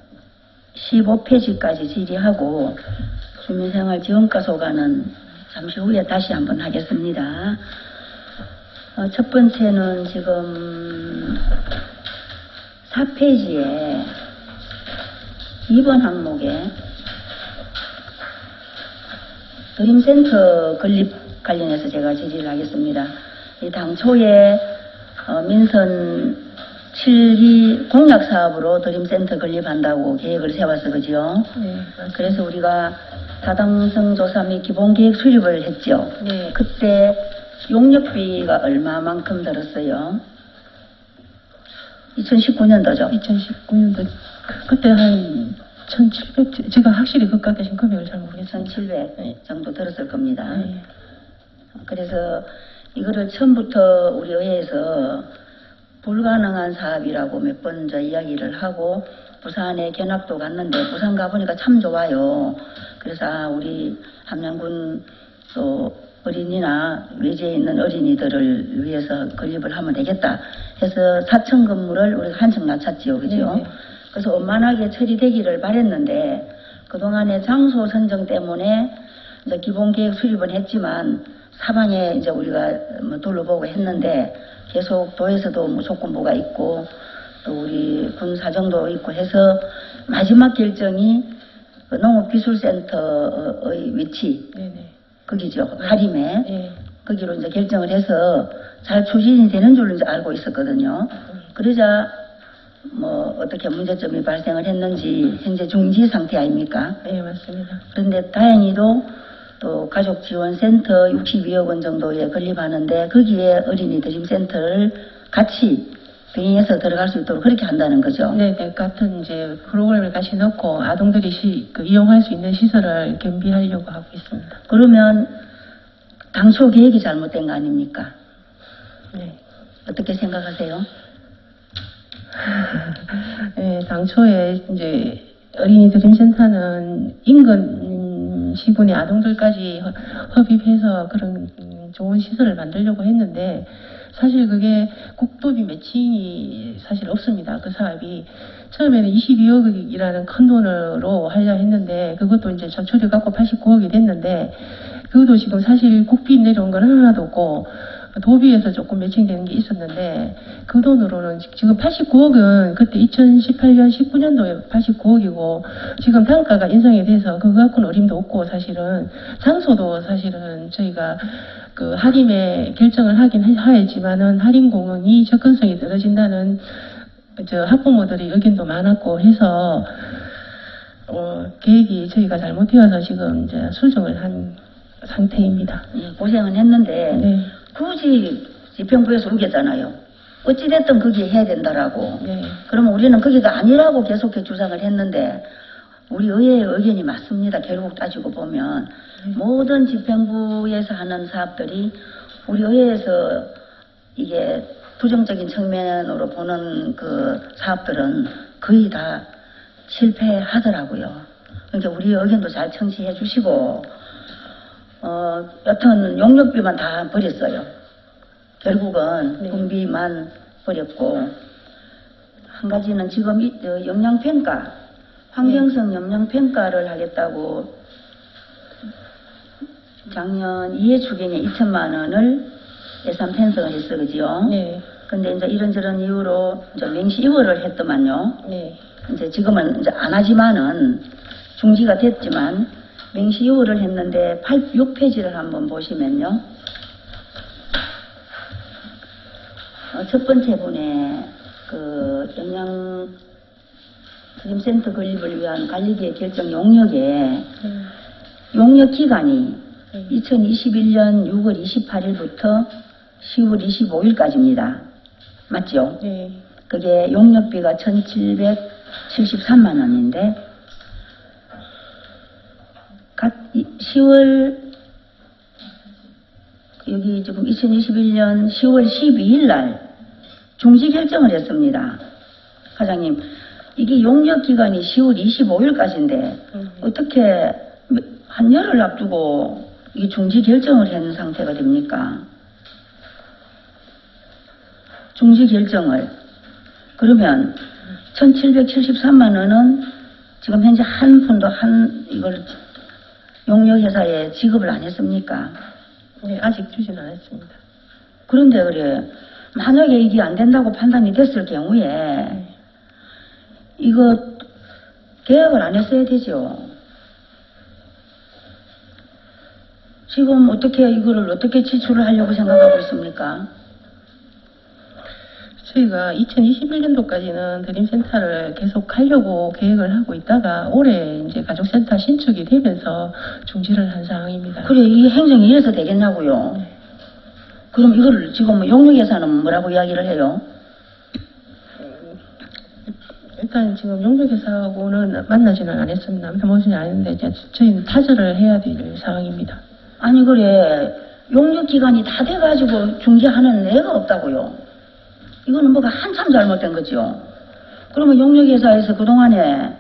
15페이지까지 질의하고 주민생활지원과 소관은 잠시 후에 다시 한번 하겠습니다. 첫 번째는 지금 4페이지에 2번 항목에 드림센터 건립 관련해서 제가 질의를 하겠습니다. 이 당초에 민선 7기 공약 사업으로 드림센터 건립한다고 계획을 세웠어, 그죠? 네, 그래서 우리가 타당성 조사 및 기본계획 수립을 했죠. 네. 그때 용역비가 얼마만큼 들었어요? 2019년도죠. 2019년도 그때 한 1,700, 제가 확실히 그까 계신 금액을 잘 모르겠습니다. 1,700 정도 들었을 겁니다. 네. 그래서 이거를 처음부터 우리 의회에서 불가능한 사업이라고 몇 번 이제 이야기를 하고 부산에 견학도 갔는데 부산 가보니까 참 좋아요. 그래서 우리 함양군 또 어린이나 외지에 있는 어린이들을 위해서 건립을 하면 되겠다 해서 4층 건물을 우리가 한층 낮췄지요. 그죠? 네네. 그래서 원만하게 처리되기를 바랬는데 그동안에 장소 선정 때문에 이제 기본계획 수립은 했지만 사방에 이제 우리가 뭐 둘러보고 했는데 계속 도에서도 뭐 조건부가 있고 또 우리 군 사정도 있고 해서 마지막 결정이 그 농업기술센터의 위치 네네. 거기죠. 하림에 네. 거기로 이제 결정을 해서 잘 추진이 되는 줄로 이제 알고 있었거든요. 그러자 뭐 어떻게 문제점이 발생을 했는지 현재 중지 상태 아닙니까? 네, 맞습니다. 그런데 다행히도 또 가족지원센터 62억 원 정도에 건립하는데 거기에 어린이 드림센터를 같이 병행해서 들어갈 수 있도록 그렇게 한다는 거죠. 네, 네, 같은 이제 프로그램을 같이 넣고 아동들이 이용할 수 있는 시설을 겸비하려고 하고 있습니다. 그러면 당초 계획이 잘못된 거 아닙니까? 네. 어떻게 생각하세요? 네, 당초에 이제 어린이 드림센터는 인근 시군의 아동들까지 흡입해서 그런 좋은 시설을 만들려고 했는데 사실 그게 국도비 매칭이 사실 없습니다. 그 사업이 처음에는 22억이라는 큰 돈으로 하려 했는데 그것도 이제 저축해 갖고 89억이 됐는데 그것도 지금 사실 국비 내려온 건 하나도 없고 도비에서 조금 매칭되는 게 있었는데 그 돈으로는 지금 89억은 그때 2018년 19년도에 89억이고 지금 단가가 인상이 돼서 그거 갖고는 어림도 없고 사실은 장소도 사실은 저희가 그 할인에 결정을 하긴 하였지만은 할인공원이 접근성이 떨어진다는 저 학부모들의 의견도 많았고 해서 계획이 저희가 잘못되어서 지금 이제 수정을 한 상태입니다. 고생은 했는데 네. 굳이 지평부에서 우겼잖아요. 어찌됐든 거기에 해야 된다라고. 네. 그러면 우리는 거기가 아니라고 계속해 주장을 했는데 우리 의회의 의견이 맞습니다. 결국 따지고 보면 모든 집행부에서 하는 사업들이 우리 의회에서 이게 부정적인 측면으로 보는 그 사업들은 거의 다 실패하더라고요. 그러니까 우리 의견도 잘 청취해 주시고 여튼 용역비만 다 버렸어요. 결국은 네. 분비만 버렸고 한 가지는 지금 영양평가 환경성 영양평가를 하겠다고 작년 2회 추경에 2천만 원을 예산 편성을 했어, 그지요? 네. 근데 이제 이런저런 이유로 이제 맹시 2월을 했더만요. 네. 이제 지금은 이제 안 하지만은 중지가 됐지만 맹시 2월을 했는데 6페이지를 한번 보시면요. 첫 번째 분에 그 영양 드림센터 건립을 위한 관리계획 결정 용역에 용역 기간이 2021년 6월 28일부터 10월 25일까지입니다. 맞죠? 네. 그게 용역비가 1,773만 원인데 10월 여기 지금 2021년 10월 12일 날 중지 결정을 했습니다. 과장님, 이게 용역 기간이 10월 25일까지인데 어떻게 한 열흘 앞두고 이게 중지 결정을 한 상태가 됩니까? 중지 결정을. 그러면 1,773만 원은 지금 현재 한 푼도 이걸 용역회사에 지급을 안 했습니까? 네, 아직 주진 않았습니다. 그런데 그래, 만약에 이게 안 된다고 판단이 됐을 경우에 이거 계약을 안 했어야 되죠. 지금 어떻게 이거를 어떻게 지출을 하려고 생각하고 있습니까? 저희가 2021년도까지는 드림센터를 계속 하려고 계획을 하고 있다가 올해 이제 가족센터 신축이 되면서 중지를 한 상황입니다. 그래, 이 행정이 이래서 되겠냐고요. 그럼 이거를 지금 용역 예산은 뭐라고 이야기를 해요? 일단 지금 용역회사하고는 만나지는 않았습니다. 만나보지는 않았는데 이제 저희는 타결을 해야 될 상황입니다. 아니 그래, 용역 기간이 다 돼가지고 중지하는 애가 없다고요. 이거는 뭐가 한참 잘못된 거죠. 그러면 용역회사에서 그동안에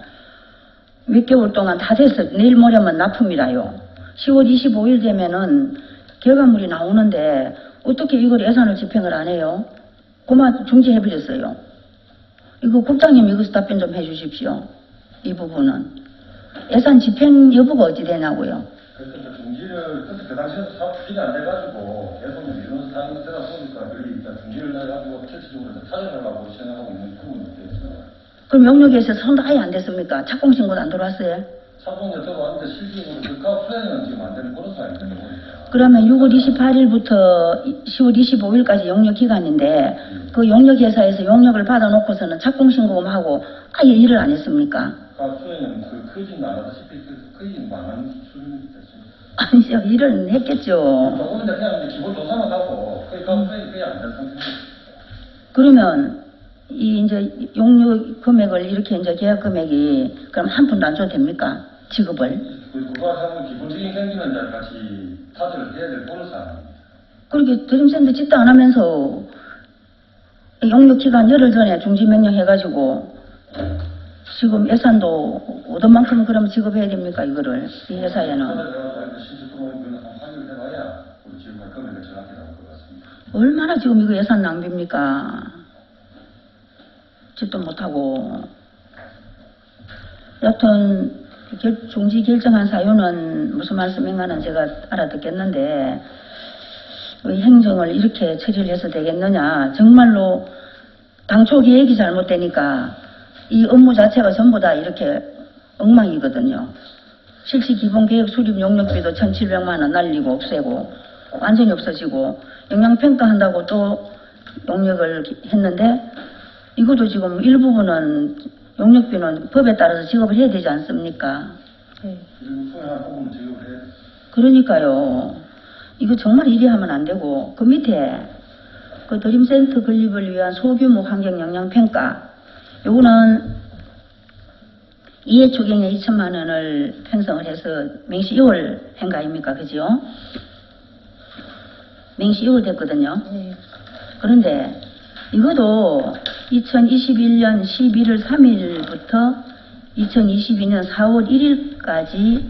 몇 개월 동안 다 됐어. 내일 모레면 납품이라요. 10월 25일 되면은 결과물이 나오는데 어떻게 이걸 예산을 집행을 안 해요? 그만 중지해버렸어요. 이거 국장님 이것도 답변 좀 해주십시오. 이 부분은. 예산 집행 여부가 어찌 되냐고요. 그래서 이제 중지를, 그 당시에도 사업 추진이 안 돼가지고 계속 이런 상황이 되다 보니까 거의 일단 중지를 해가지고 실질적으로 타전하려고 생각하고 있는 부분인데. 그럼 용역에서 손도 아예 안 됐습니까? 착공신고도 안 들어왔어요? 차종에 들어왔는데 실질적으로 그 가업 플랜은 지금 안 되는 그런 상황이 되는 거니까. 그러면 6월 28일부터 10월 25일까지 용역 기간인데 그 용역회사에서 용역을 받아놓고서는 착공신고만 하고 아예 일을 안 했습니까? 가업 플랜은 그 크진 않았다시피 크진 않은 수준이 됐습니다. 아니죠. 일을 했겠죠. 조금 이제 그냥 이제 기본 조사만 하고 거의 가업 플랜이 거의 안 된 상태입니다. 그러면 이 이제 용역 금액을 이렇게 이제 계약 금액이 그럼 한 푼도 안 줘도 됩니까? 지급을. 그거 하면 기본적인 경기는 이제 같이 타결을 해야 될 그런 상황입니다. 그렇게 드림센터 짓도 안 하면서 용역 기간 열흘 전에 중지 명령 해가지고 지금 예산도 오던 만큼 그럼 지급해야 됩니까 이거를 이 회사에는. 실제 들어오면 확인을 해봐야 우리 지금 할 금액을 정확히 나올 것 같습니다. 얼마나 지금 이거 예산 낭비입니까? 짓도 못하고. 여튼 중지 결정한 사유는 무슨 말씀인가는 제가 알아듣겠는데 왜 행정을 이렇게 처리를 해서 되겠느냐. 정말로 당초 계획이 잘못되니까 이 업무 자체가 전부 다 이렇게 엉망이거든요. 실시 기본 계획 수립 용역비도 1,700만 원 날리고 없애고 완전히 없어지고 영양평가한다고 또 용역을 했는데 이것도 지금 일부분은 용역비는 법에 따라서 지급을 해야 되지 않습니까? 네. 일부분한 부분은 지급을 해야 됩니다. 그러니까요. 이거 정말 이래 하면 안 되고 그 밑에 그 드림센터 건립을 위한 소규모 환경 영향 평가 요거는 이해 추경에 2천만 원을 편성을 해서 맹시 2월 행가입니까? 그죠? 맹시 2월 됐거든요. 네. 그런데 이것도 2021년 11월 3일부터 2022년 4월 1일까지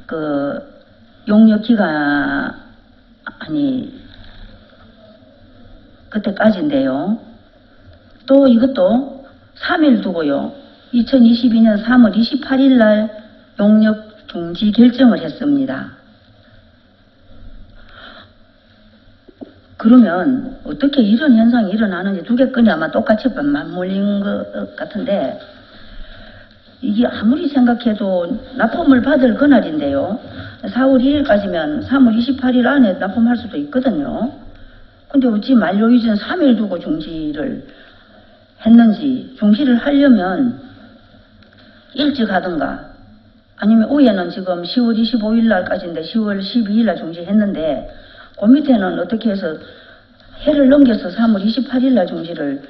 그 용역 기간 아니 그때까지인데요. 또 이것도 3일 두고요. 2022년 3월 28일 날 용역 중지 결정을 했습니다. 그러면 어떻게 이런 현상이 일어나는지 두 개 건이 아마 똑같이 맞물린 것 같은데 이게 아무리 생각해도 납품을 받을 그날인데요. 4월 1일까지면 3월 28일 안에 납품할 수도 있거든요. 근데 어찌 만료 이전 3일 두고 중지를 했는지 중지를 하려면 일찍 하든가 아니면 오해는 지금 10월 25일 날까지인데 10월 12일 날 중지했는데 그 밑에는 어떻게 해서 해를 넘겨서 3월 28일 날 중지를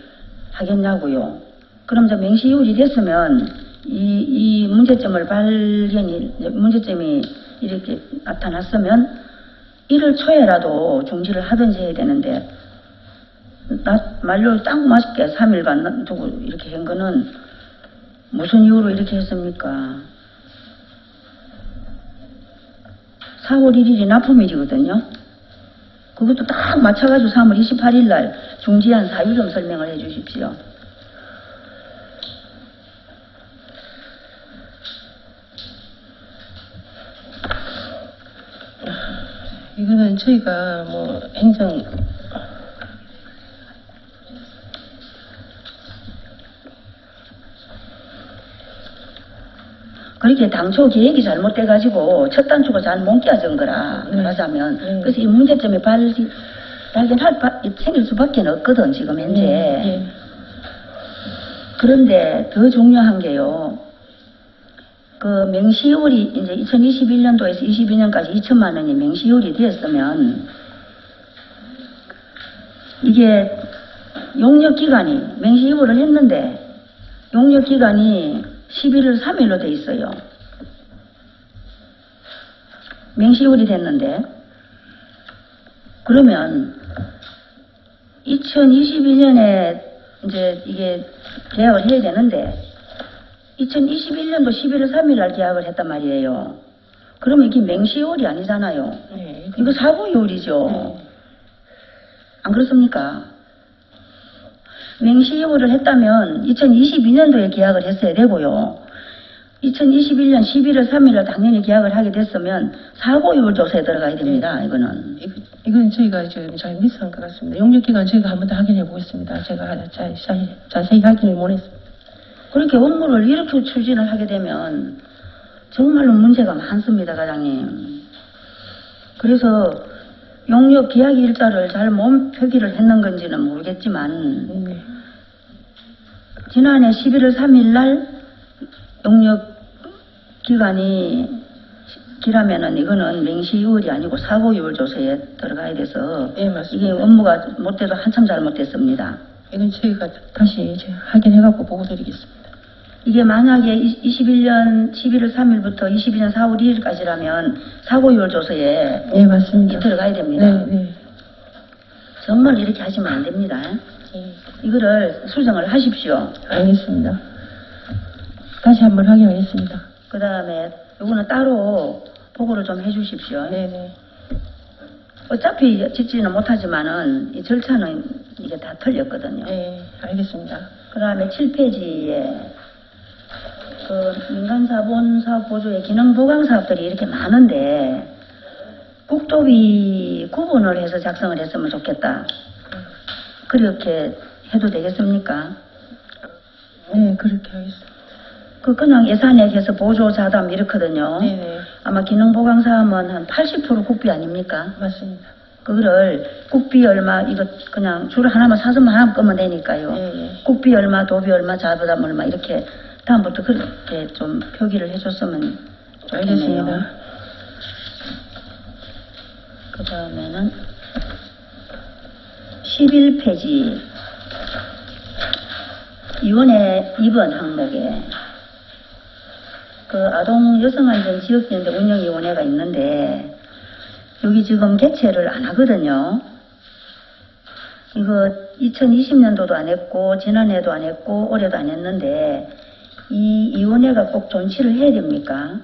하겠냐고요. 그럼 이제 맹시효율이 됐으면 이 문제점을 문제점이 이렇게 나타났으면 1월 초에라도 중지를 하든지 해야 되는데 만료 딱 맞게 3일간 두고 이렇게 한 거는 무슨 이유로 이렇게 했습니까? 4월 1일이 납품일이거든요. 그것도 딱 맞춰가지고 3월 28일 날 중지한 사유 좀 설명을 해 주십시오. 이거는 저희가 뭐 행정 그렇게 당초 계획이 잘못돼가지고 첫 단추가 잘 못 끼워진 거라 말하자면 그래서 이 문제점이 생길 수밖에 없거든 지금 현재. 예. 그런데 더 중요한 게요. 그 맹시효율이 이제 2021년도에서 22년까지 2천만 원이 맹시효율이 되었으면 이게 용역 기간이 맹시효율을 했는데 용역 기간이 11월 3일로 돼 있어요. 맹시효율이 됐는데 그러면 2022년에 이제 이게 계약을 해야 되는데 2021년도 11월 3일 날 계약을 했단 말이에요. 그러면 이게 맹시효율이 아니잖아요. 네. 이거 사고효율이죠. 안 그렇습니까? 맹시효율을 했다면 2022년도에 계약을 했어야 되고요. 2021년 11월 3일 날 당연히 계약을 하게 됐으면 사고효율 조사에 들어가야 됩니다. 이거는. 이건 저희가 지금 잘 미스한 것 같습니다. 용역기간 저희가 한 번 더 확인해 보겠습니다. 제가 자세히 확인을 못했습니다. 그렇게 업무를 이렇게 추진을 하게 되면 정말로 문제가 많습니다, 과장님. 그래서 용역 계약 일자를 잘 못 표기를 했는 건지는 모르겠지만 지난해 11월 3일 날 용역 기간이 기라면은 이거는 맹시효율이 아니고 사고효율 조사에 들어가야 돼서 네, 맞습니다. 이게 업무가 못돼도 한참 잘못됐습니다. 이건 저희가 다시 이제 확인해갖고 보고 드리겠습니다. 이게 만약에 21년 11월 3일부터 22년 4월 2일까지라면 사고율 조사에 네, 맞습니다. 들어가야 됩니다. 네. 정말 이렇게 하시면 안 됩니다. 네. 이거를 수정을 하십시오. 알겠습니다. 다시 한번 확인하겠습니다. 그 다음에 이거는 따로 보고를 좀 해주십시오. 네네. 어차피 짓지는 못하지만은 이 절차는 이게 다 틀렸거든요. 네, 알겠습니다. 그 다음에 7페이지에 그 민간자본사업 보조의 기능보강사업들이 이렇게 많은데 국도비 구분을 해서 작성을 했으면 좋겠다. 그렇게 해도 되겠습니까? 네, 그렇게 하겠습니다. 그냥 예산액에서 보조자담 이렇거든요. 네네. 아마 기능보강사업은 한 80% 국비 아닙니까? 맞습니다. 그거를 국비 얼마 이거 그냥 줄 하나만 사서만 하나 끄면 되니까요. 네. 국비 얼마, 도비 얼마, 자부담 얼마 이렇게 다음부터 그렇게 좀 표기를 해줬으면 좋겠네요. 알겠습니다. 그 다음에는 11페이지 위원회 2번 항목에 그 아동 여성안전 지역연대 운영위원회가 있는데 여기 지금 개최를 안 하거든요. 이거 2020년도도 안 했고 지난해도 안 했고 올해도 안 했는데 이 위원회가 꼭 존치를 해야 됩니까?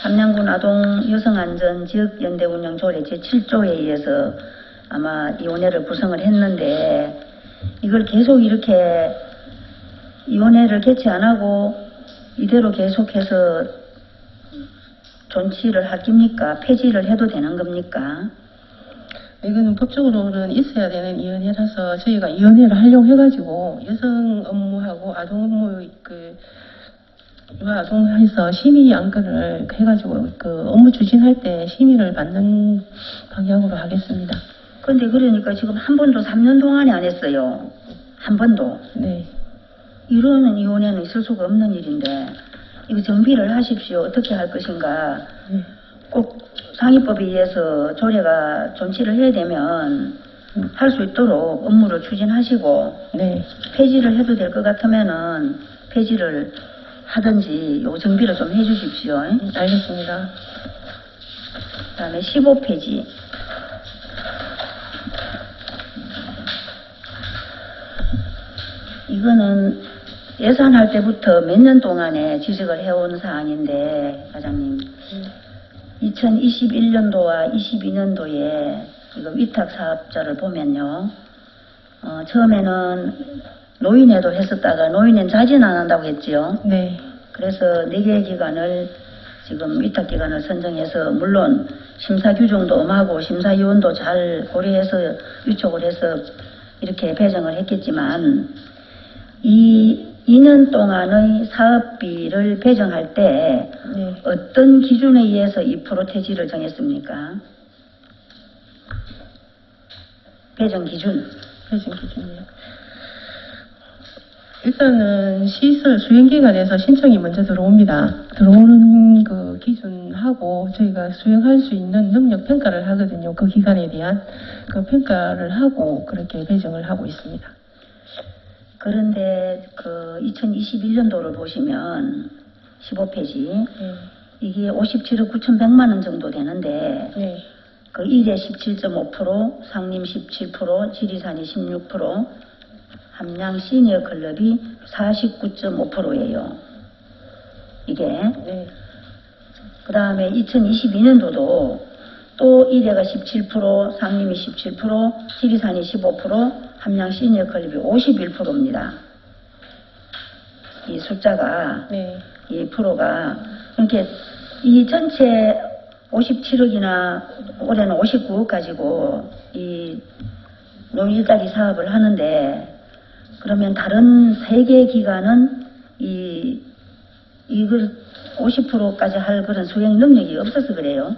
함양군 아동 여성안전 지역연대 운영 조례 제7조에 의해서 아마 이 위원회를 구성을 했는데 이걸 계속 이렇게 위원회를 개최 안 하고 이대로 계속해서 존치를 할 겁니까? 폐지를 해도 되는 겁니까? 이거는 법적으로는 있어야 되는 위원회라서 저희가 위원회를 하려고 해가지고 여성 업무하고 아동 업무 아동해서 심의 안건을 해가지고 그 업무 추진할 때 심의를 받는 방향으로 하겠습니다. 근데 그러니까 지금 한 번도 3년 동안에 안 했어요. 한 번도. 네. 이러는 위원회는 있을 수가 없는 일인데 이거 정비를 하십시오. 어떻게 할 것인가. 네. 꼭 상위법에 의해서 조례가 존치를 해야 되면 할 수 있도록 업무를 추진하시고 네. 폐지를 해도 될 것 같으면은 폐지를 하든지 요 정비를 좀 해주십시오. 알겠습니다. 그다음에 15페이지. 이거는 예산할 때부터 몇 년 동안에 지적을 해온 사안인데, 과장님. 2021년도와 22년도에 이거 위탁 사업자를 보면요. 처음에는 노인회도 했었다가 노인회는 자진 안 한다고 했지요. 네. 그래서 4개의 기관을 지금 위탁 기관을 선정해서 물론 심사 규정도 엄하고 심사위원도 잘 고려해서 위촉을 해서 이렇게 배정을 했겠지만 이 2년 동안의 사업비를 배정할 때 네. 어떤 기준에 의해서 2% 퇴지를 정했습니까? 배정 기준. 배정 기준이요. 일단은 시설 수행기관에서 신청이 먼저 들어옵니다. 들어오는 그 기준하고 저희가 수행할 수 있는 능력 평가를 하거든요. 그 기관에 대한 그 평가를 하고 그렇게 배정을 하고 있습니다. 그런데 그 2021년도를 보시면 15페이지 네. 이게 57억 9,100만 원 정도 되는데 네. 그 일에 17.5%, 상림 17%, 지리산이 16%, 함양 시니어 클럽이 49.5%예요. 이게. 네. 그 다음에 2022년도도 또 1회가 17%, 상림이 17%, 지리산이 15%, 함양 시니어 클럽이 51%입니다. 이 숫자가, 네. 이 프로가, 이렇게 이 전체 57억이나 올해는 59억 가지고 이 노인 일자리 사업을 하는데 그러면 다른 3개 기관은 이걸 50%까지 할 그런 수행 능력이 없어서 그래요.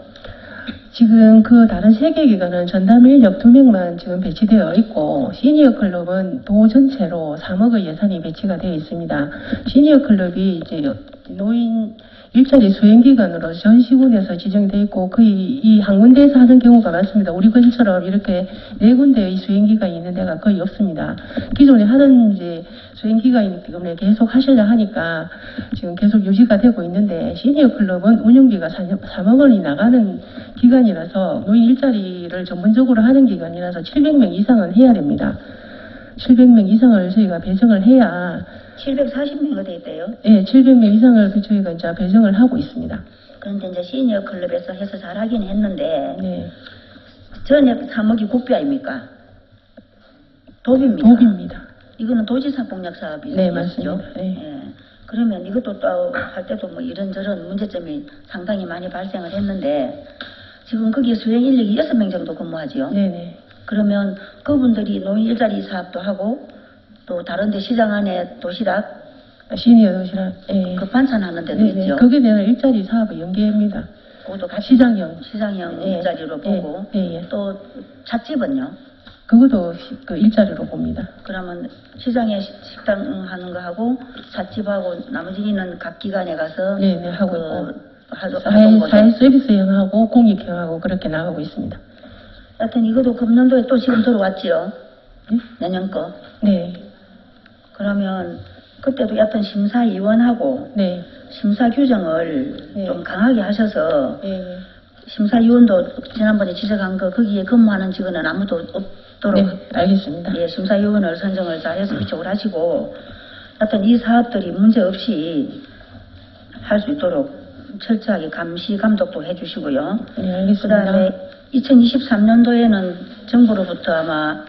지금 그 다른 3개 기관은 전담 인력 2명만 지금 배치되어 있고 시니어 클럽은 도 전체로 3억의 예산이 배치가 되어 있습니다. 시니어 클럽이 이제 노인 일자리 수행기관으로 전 시군에서 지정되어 있고 거의 이 한 군데에서 하는 경우가 많습니다. 우리 근처럼 이렇게 4군데의 수행기관이 있는 데가 거의 없습니다. 기존에 하던 이제 수행기관이기 때문에 계속 하시려 하니까 지금 계속 유지가 되고 있는데 시니어 클럽은 운영비가 3억 원이 나가는 기관이라서 노인 일자리를 전문적으로 하는 기관이라서 700명 이상은 해야 됩니다. 700명 이상을 저희가 배정을 해야 740명이 돼 있대요. 예, 700명 이상을 저희가 이제 배정을 하고 있습니다. 그런데 이제 시니어 클럽에서 해서 잘하긴 했는데 네, 전에 3억이 국비 아닙니까? 도비입니까? 독입니다. 이거는 도지사 공약 사업이죠. 네, 맞습니다. 네. 예. 그러면 이것도 또 할 때도 뭐 이런저런 문제점이 상당히 많이 발생을 했는데 지금 거기에 수행 인력이 6명 정도 근무하지요. 네네. 그러면 그분들이 노인 일자리 사업도 하고 또 다른 데 시장 안에 도시락 시니어 도시락. 예. 그 반찬 하는 데도 네네. 있죠. 그게 되는 일자리 사업의 연계입니다. 그것도 같이 시장형. 시장형 예. 일자리로 예. 보고 예, 예. 또 찻집은요. 그것도 그 일자리로 봅니다. 그러면 시장에 식당 하는 거 하고 찻집하고 나머지는 각 기관에 가서 네네, 하고 하던 거죠. 사회 서비스형하고 공익형하고 그렇게 나가고 있습니다. 하여튼 이것도 금년도에 또 지금 들어왔지요. 네? 내년 거. 네. 그러면 그때도 여튼 심사위원하고 네. 심사 규정을 네. 좀 강하게 하셔서 예. 심사위원도 지난번에 지적한 거 거기에 근무하는 직원은 아무도 없도록 네, 알겠습니다. 예, 심사위원을 선정을 잘해서 비축을 하시고 하여튼 이 사업들이 문제없이 할 수 있도록 철저하게 감시 감독도 해주시고요. 네, 알겠습니다. 그다음에 2023년도에는 정부로부터 아마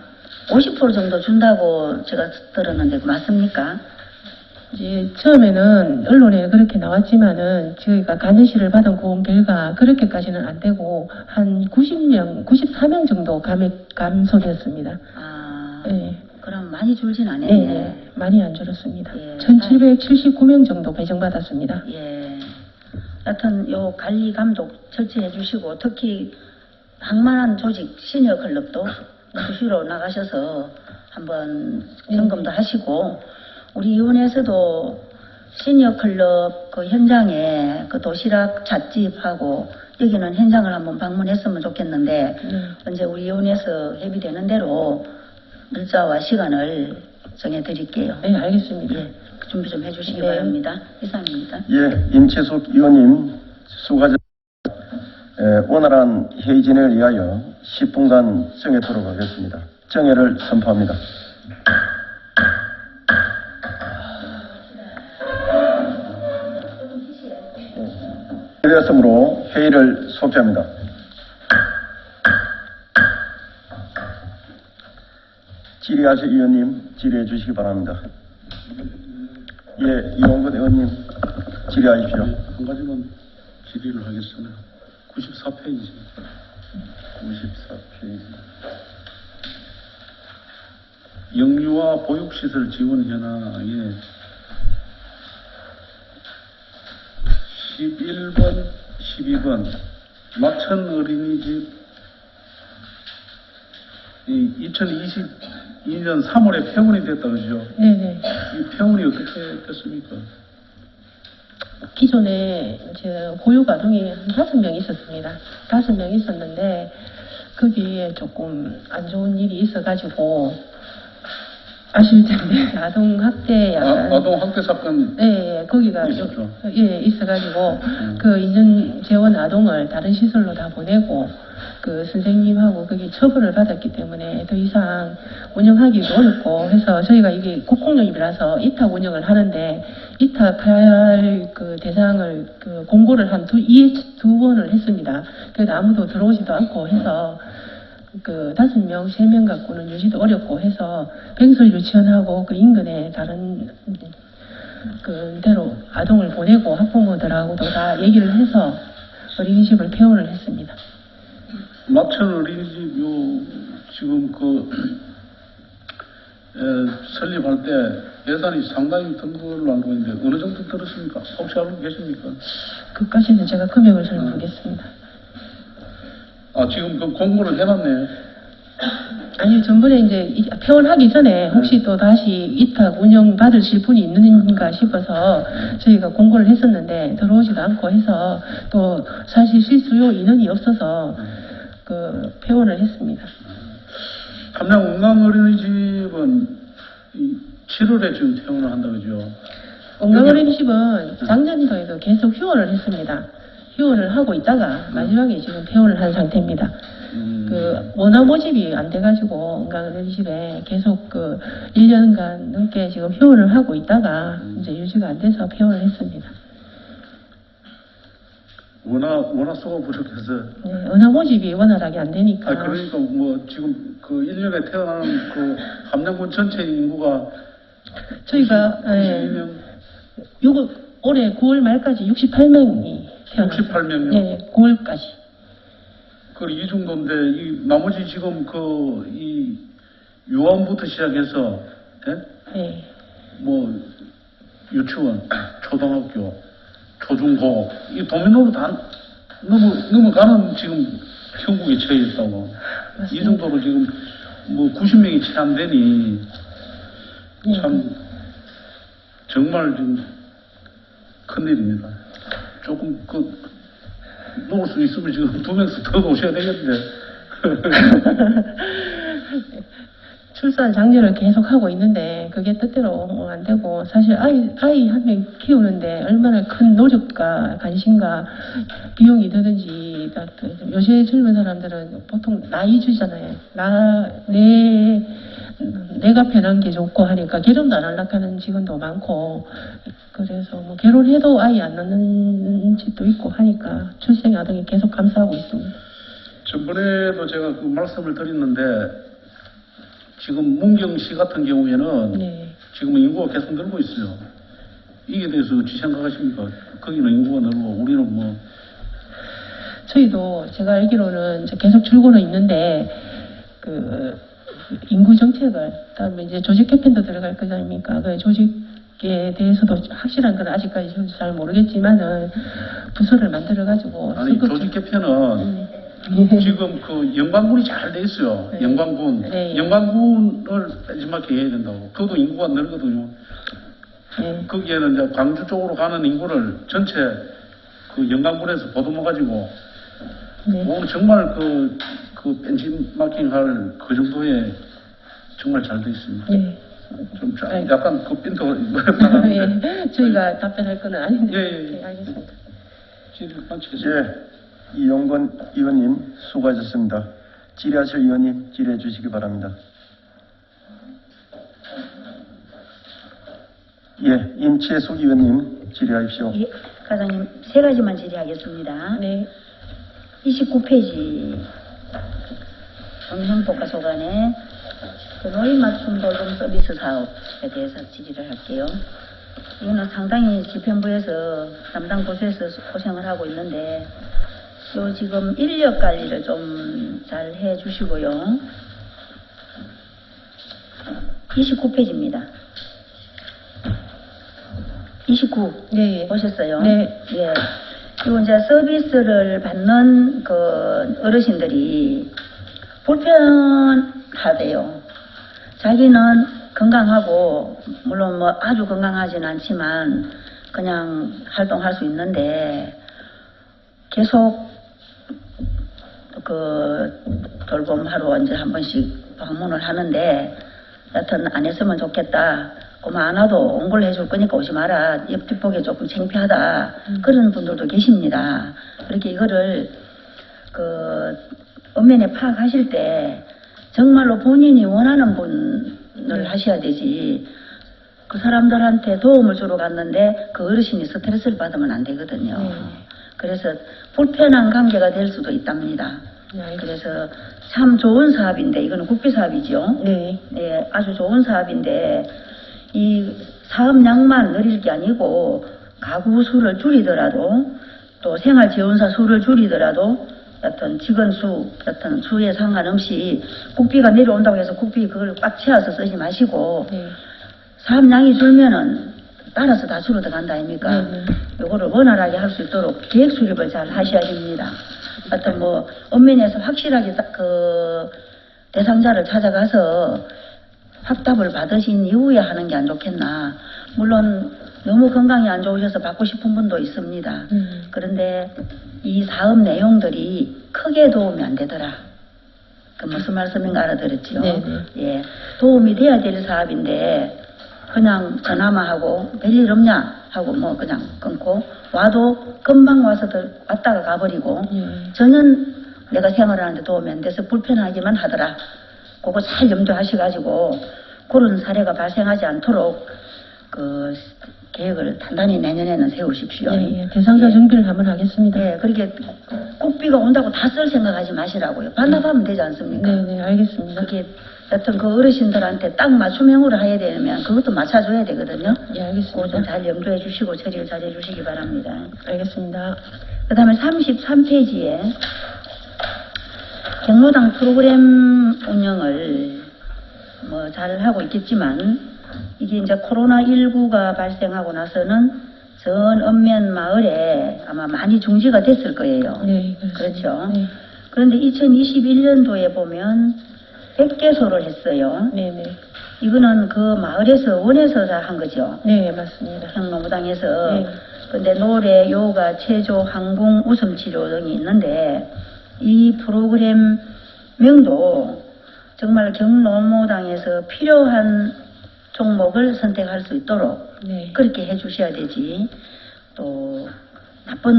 50% 정도 준다고 제가 들었는데 맞습니까? 이제 처음에는 언론에 그렇게 나왔지만은 저희가 간접실을 받은 고온 결과 그렇게까지는 안 되고 한 90명, 94명 정도 감소됐습니다. 아, 네. 그럼 많이 줄진 네, 않았네. 네. 많이 안 줄었습니다. 예. 1779명 정도 배정받았습니다. 예. 하여튼 요 관리 감독 철저히 해주시고 특히 항만한 조직 시니어 클럽도 수시로 나가셔서 한번 점검도 하시고 우리 위원회에서도 시니어 클럽 그 현장에 그 도시락 찻집하고 여기는 현장을 한번 방문했으면 좋겠는데 언제 우리 위원회에서 협의되는 대로 날짜와 시간을 정해드릴게요. 네, 알겠습니다. 예, 준비 좀 해주시기 네. 바랍니다. 이상입니다. 예, 임채숙 의원님 수고하셨습니다. 원활한 회의 진행을 위하여 10분간 정해도록 하겠습니다. 정회를 선포합니다. 되었으므로 회의를 소개합니다. 질의하실 의원님 질의해 주시기 바랍니다. 예, 이원근 의원님 질의하십시오. 한 가지만 질의를 하겠습니다. 94페이지. 94페이지. 영유아 보육시설 지원 현황에 11번, 12번 마천 어린이집 이 2022년 3월에 폐원이 됐다 그러죠? 네네. 이 폐원이 어떻게 됐습니까? 기존에 이제 보육 아동이 한 5명 있었습니다. 5명 있었는데 거기에 조금 안 좋은 일이 있어가지고 아실 텐데 아동 학대 약간 아동 학대 사건 예, 거기가 있었죠. 있어가지고 그 있는 재원 아동을 다른 시설로 다 보내고 그 선생님하고 거기 처벌을 받았기 때문에 더 이상 운영하기도 어렵고 해서 저희가 이게 국공립이라서 이탁 운영을 하는데 이탁할 그 대상을 그 공고를 한 두 번을 했습니다. 그래도 아무도 들어오지도 않고 해서 그 5명, 3명 갖고는 유지도 어렵고 해서 뱅설 유치원하고 그 인근에 다른 그 데로 아동을 보내고 학부모들하고도 다 얘기를 해서 어린이집을 폐원을 했습니다. 마천 어린이집 지금 설립할 때 예산이 상당히 든 걸로 알고 있는데 어느 정도 들었습니까? 혹시 알고 계십니까? 그까지는 제가 금액을 잘 모르겠습니다. 지금 그 공고를 해놨네요. 아니, 전번에 이제 폐원하기 전에 혹시 또 다시 이탁 운영 받으실 분이 있는가 싶어서 저희가 공고를 했었는데 들어오지도 않고 해서 또 사실 실수요 인원이 없어서 그 폐원을 했습니다. 함양 운강 어린이집은 7월에 지금 퇴원을 한다 그죠? 온강어린이집은 작년도에도 계속 휴원을 했습니다. 휴원을 하고 있다가 마지막에 지금 폐원을 한 상태입니다. 그 원화 모집이 안 돼가지고 온강어린이집에 계속 그 1년간 넘게 지금 휴원을 하고 있다가 이제 유지가 안 돼서 폐원을 했습니다. 워낙 수가 부족해서. 네, 원화 모집이 원활하게 안 되니까. 그러니까 뭐 지금 그 1년에 태어나는 그 함양군 전체 인구가 저희가 92명, 올해 9월 말까지 68명이 태어났어요. 68명요? 네, 9월까지. 이 정도인데 이 나머지 지금 이 유아원부터 시작해서 네. 뭐 유치원, 초등학교, 초중고 이 도면으로 다 넘어가는 지금 형국에 처해 있다고. 맞습니다. 이 정도로 지금 뭐 90명이 채 안 되니 참 정말 좀 큰일입니다. 조금 놓을 수 있으면 지금 2명씩 더 오셔야 되겠는데. 출산 장려를 계속 하고 있는데 그게 뜻대로 안 되고 사실 아이 한 명 키우는데 얼마나 큰 노력과 관심과 비용이 드는지 요새 젊은 사람들은 보통 나이주잖아요. 내가 편한 게 좋고 하니까 결혼도 안 하려고 하는 직원도 많고 그래서 뭐 결혼해도 아이 안 낳는 집도 있고 하니까 출생 아동이 계속 감소하고 있습니다. 전번에도 제가 그 말씀을 드렸는데 지금 문경시 같은 경우에는 네. 지금 인구가 계속 늘고 있어요. 이게 대해서 어찌 생각하십니까? 거기는 인구가 늘고 우리는 뭐 저희도 제가 알기로는 이제 계속 줄고는 있는데 그 인구 정책을 다음에 이제 조직 개편도 들어갈 거지 아닙니까? 그 조직에 대해서도 확실한 건 아직까지 잘 모르겠지만은 부서를 만들어 가지고 조직 개편은 지금 그 영광군이 잘 돼 있어요. 네. 영광군. 네. 영광군을 빼지막게 해야 된다고. 그것도 인구가 늘거든요. 네. 거기에는 이제 광주 쪽으로 가는 인구를 전체 그 영광군에서 보듬어 가지고 네. 뭐 정말 그 벤치마킹 할 그 정도의 정말 잘 돼 있습니다. 네. 좀 네. 약간 그 빈도가 나는데. 예, 저희가 답변할 건 아닌데. 예. 네, 알겠습니다. 예, 이용건 의원님 수고하셨습니다. 질의하실 의원님 질의해 주시기 바랍니다. 예, 임채숙 의원님 질의하십시오. 예, 과장님 3가지만 질의하겠습니다. 네. 29페이지 음성복과소관의 그 노인맞춤 돌봄 서비스 사업에 대해서 질의를 할게요. 이거는 상당히 집행부에서 담당 부서에서 고생을 하고 있는데 요 지금 인력 관리를 좀 잘 해주시고요. 29페이지입니다. 29 네. 오셨어요? 네. 예. 그리고 이제 서비스를 받는 그 어르신들이 불편하대요. 자기는 건강하고, 물론 뭐 아주 건강하진 않지만, 그냥 활동할 수 있는데, 계속 그 돌봄하러 이제 한 번씩 방문을 하는데, 여튼 안 했으면 좋겠다. 그만 안 와도 옹골 해줄 거니까 오지 마라. 옆 뒷보기 조금 창피하다. 그런 분들도 계십니다. 그렇게 이거를 그 엄연히 파악하실 때 정말로 본인이 원하는 분을 하셔야 되지. 그 사람들한테 도움을 주러 갔는데 그 어르신이 스트레스를 받으면 안 되거든요. 그래서 불편한 관계가 될 수도 있답니다. 그래서 참 좋은 사업인데, 이거는 국비 사업이죠. 네. 네, 아주 좋은 사업인데, 이 사업량만 늘릴 게 아니고 가구 수를 줄이더라도, 또 생활지원사 수를 줄이더라도, 어떤 직원 수, 어떤 수에 상관없이 국비가 내려온다고 해서 국비 그걸 꽉 채워서 쓰지 마시고, 네. 사업량이 줄면은 따라서 다 줄어들어간다 아닙니까? 요거를 원활하게 할 수 있도록 계획 수립을 잘 하셔야 됩니다. 어떤 뭐 엄면에서 확실하게 그 대상자를 찾아가서 확답을 받으신 이후에 하는 게 안 좋겠나. 물론 너무 건강이 안 좋으셔서 받고 싶은 분도 있습니다. 그런데 이 사업 내용들이 크게 도움이 안 되더라. 그 무슨 말씀인가 알아들었지요? 네. 예, 도움이 돼야 될 사업인데 그냥 전화만 하고 별일 없냐 하고 뭐 그냥 끊고, 와도 금방 와서 왔다가 가버리고 전혀 내가 생활하는데 도움이 안 돼서 불편하기만 하더라. 그거 잘 염두하셔가지고 그런 사례가 발생하지 않도록 그 계획을 단단히 내년에는 세우십시오. 네, 대상자 준비를 한번 하겠습니다. 네, 그렇게 국비가 온다고 다 쓸 생각하지 마시라고요. 반납하면 되지 않습니까? 네, 알겠습니다. 그게 여튼 그 어르신들한테 딱 맞춤형으로 해야 되면 그것도 맞춰줘야 되거든요. 예, 알겠습니다. 그거 좀 잘 염두해 주시고 처리를 잘 해주시기 바랍니다. 알겠습니다. 그 다음에 33페이지에 경로당 프로그램 운영을 뭐 잘 하고 있겠지만, 이게 이제 코로나19가 발생하고 나서는 전 읍면 마을에 아마 많이 중지가 됐을 거예요. 네, 그렇죠. 네. 그런데 2021년도에 보면 100개소를 했어요. 네. 이거는 그 마을에서 원해서 다 한 거죠. 네, 맞습니다. 평노무당에서. 네. 근데 노래, 요가, 체조, 항공, 웃음치료 등이 있는데, 이 프로그램 명도 정말 경노무당에서 필요한 종목을 선택할 수 있도록 네. 그렇게 해주셔야 되지. 또 나쁜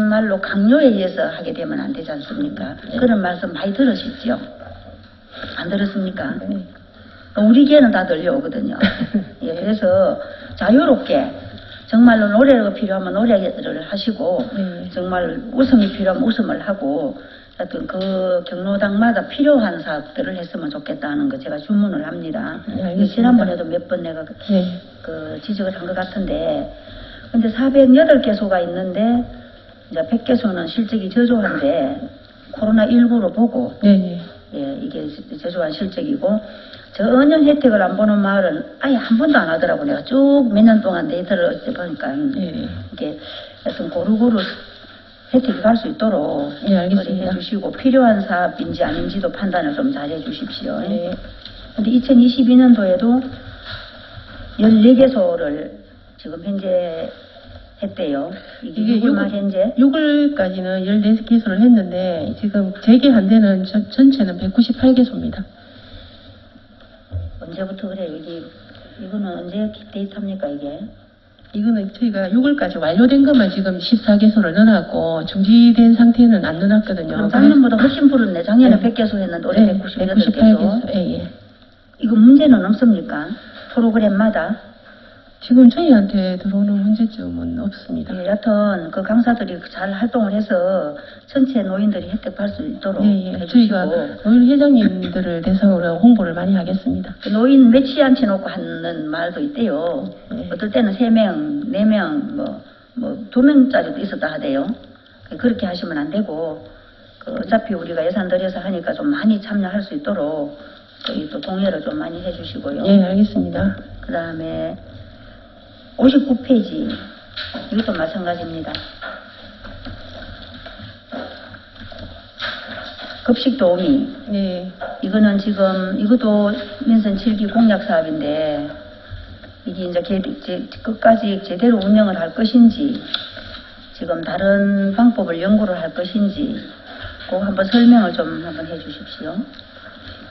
말로 강요에 의해서 하게 되면 안 되지 않습니까? 그런 말씀 많이 들으시죠? 안 들었습니까? 네. 우리 귀에는 다 들려오거든요. 예, 그래서 자유롭게 정말로 노래가 필요하면 노래를 하시고, 정말 웃음이 필요하면 웃음을 하고, 하여튼 그 경로당마다 필요한 사업들을 했으면 좋겠다는 거 제가 주문을 합니다. 알겠습니다. 지난번에도 몇 번 내가 네. 그 지적을 한 것 같은데, 근데 408개소가 있는데 이제 100개소는 실적이 저조한데 코로나19로 보고, 네. 예, 이게 저조한 실적이고, 전혀 혜택을 안 보는 마을은 아예 한 번도 안 하더라고. 내가 쭉 몇 년 동안 데이터를 어찌 보니까 이게 하여튼 고루고루 혜택이 갈 수 있도록 알겠습니다. 해주시고, 필요한 사업인지 아닌지도 판단을 좀 잘 해주십시오. 네. 근데 2022년도에도 14개소를 지금 현재 했대요. 이게 6월 현재? 6월까지는 14개소를 했는데 지금 재개한 데는 전체는 198개소입니다. 언제부터 그래요? 이거는 언제 데이터입니까, 이게? 이거는 저희가 6월까지 완료된 것만 지금 14개소를 넣어놨고 중지된 상태는 안 넣어놨거든요. 그럼 작년보다 훨씬 불었네. 작년에 네. 100개소 했는데 올해 네, 198개소. 198개소. 예. 이거 문제는 없습니까? 프로그램마다? 지금 저희한테 들어오는 문제점은 없습니다. 예, 여튼 그 강사들이 잘 활동을 해서 전체 노인들이 혜택받을 수 있도록 해주시고, 저희가 노인 회장님들을 대상으로 홍보를 많이 하겠습니다. 그 노인 몇치 앉혀 놓고 하는 말도 있대요. 어떨 때는 3명, 4명, 뭐 2명짜리도 있었다 하대요. 그렇게 하시면 안 되고, 어차피 우리가 예산 들여서 하니까 좀 많이 참여할 수 있도록 저희 또 동의를 좀 많이 해주시고요. 예, 알겠습니다. 그 다음에 59페이지 이것도 마찬가지입니다. 급식 도우미 네. 이거는 지금 이것도 민선 7기 공약 사업인데 이게 이제 끝까지 제대로 운영을 할 것인지 지금 다른 방법을 연구를 할 것인지 꼭 한번 설명을 좀 한번 해주십시오.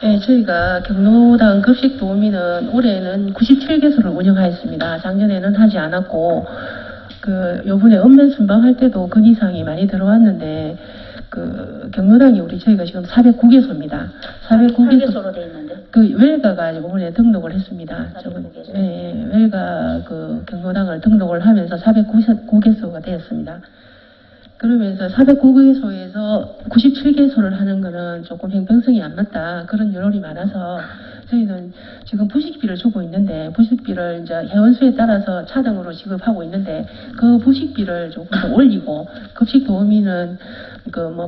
네, 저희가 경로당 급식 도우미는 올해는 97개소를 운영하였습니다. 작년에는 하지 않았고, 요번에 읍면 순방할 때도 건의사항이 많이 들어왔는데, 경로당이 저희가 지금 409개소입니다. 8개소로 돼 있는데. 웰가가 이번에 등록을 했습니다. 409개소. 네, 웰가 경로당을 등록을 하면서 409개소가 되었습니다. 그러면서 409개소에서 97개소를 하는 거는 조금 형평성이 안 맞다. 그런 여론이 많아서 저희는 지금 부식비를 주고 있는데 부식비를 이제 회원수에 따라서 차등으로 지급하고 있는데 그 부식비를 조금 더 올리고 급식 도우미는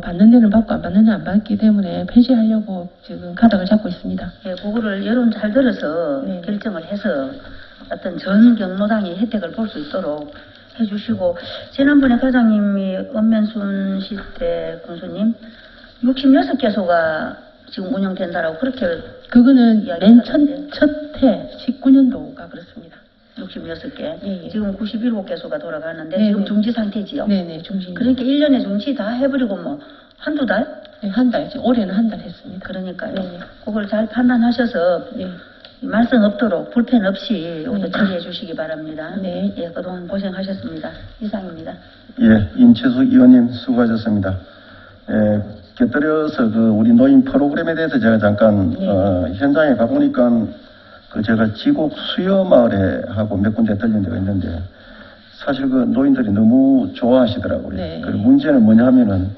받는 데는 받고 안 받는 데는 안 받기 때문에 폐지하려고 지금 가닥을 잡고 있습니다. 예, 그거를 여론 잘 들어서 네. 결정을 해서 어떤 전 경로당이 혜택을 볼 수 있도록 해주시고 지난번에 과장님이 읍면순 시대 군수님 66개소가 지금 운영된다라고 그렇게 그거는 맨 이야기하던데. 첫해 19년도가 그렇습니다. 66개 예, 예. 지금 97개소가 돌아가는데 네, 지금 네. 중지 상태지요. 네네, 중심. 그러니까 1년에 중지 다 해버리고 뭐 한두 달? 네, 한 달, 올해는 한 달 했습니다. 그러니까요. 네. 그걸 잘 판단하셔서 네. 말썽 없도록 불편 없이 이것도 네. 처리해 주시기 바랍니다. 네. 예, 그동안 고생하셨습니다. 이상입니다. 예, 임채숙 의원님 수고하셨습니다. 예, 곁들여서 우리 노인 프로그램에 대해서 제가 잠깐 현장에 가보니까 제가 지곡 수여마을에 하고 몇 군데 들린 데가 있는데 사실 노인들이 너무 좋아하시더라고요. 네. 그 문제는 뭐냐 하면은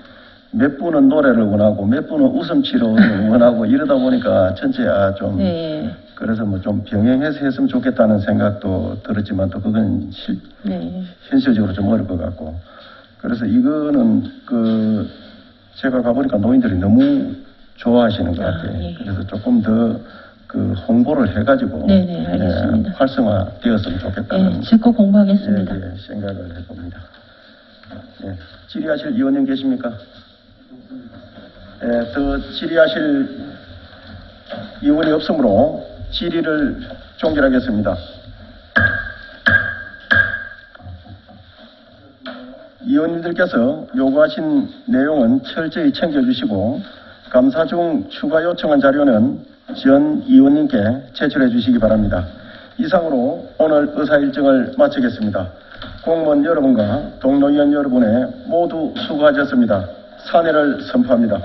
몇 분은 노래를 원하고 몇 분은 웃음치료 원하고 이러다 보니까 전체 좀 네. 그래서 좀 병행해서 했으면 좋겠다는 생각도 들었지만 또 그건 네. 현실적으로 좀 어려울 것 같고 그래서 이거는 제가 가보니까 노인들이 너무 좋아하시는 것 같아요. 예. 그래서 조금 더 홍보를 해가지고 네네, 알겠습니다. 활성화되었으면 좋겠다는 네, 적극 공부하겠습니다. 생각을 해봅니다. 예, 질의하실 의원님 계십니까? 예, 더 질의하실 의원이 없으므로 질의를 종결하겠습니다. 의원님들께서 요구하신 내용은 철저히 챙겨주시고 감사 중 추가 요청한 자료는 전 의원님께 제출해 주시기 바랍니다. 이상으로 오늘 의사 일정을 마치겠습니다. 공무원 여러분과 동료위원 여러분의 모두 수고하셨습니다. 사내를 선포합니다.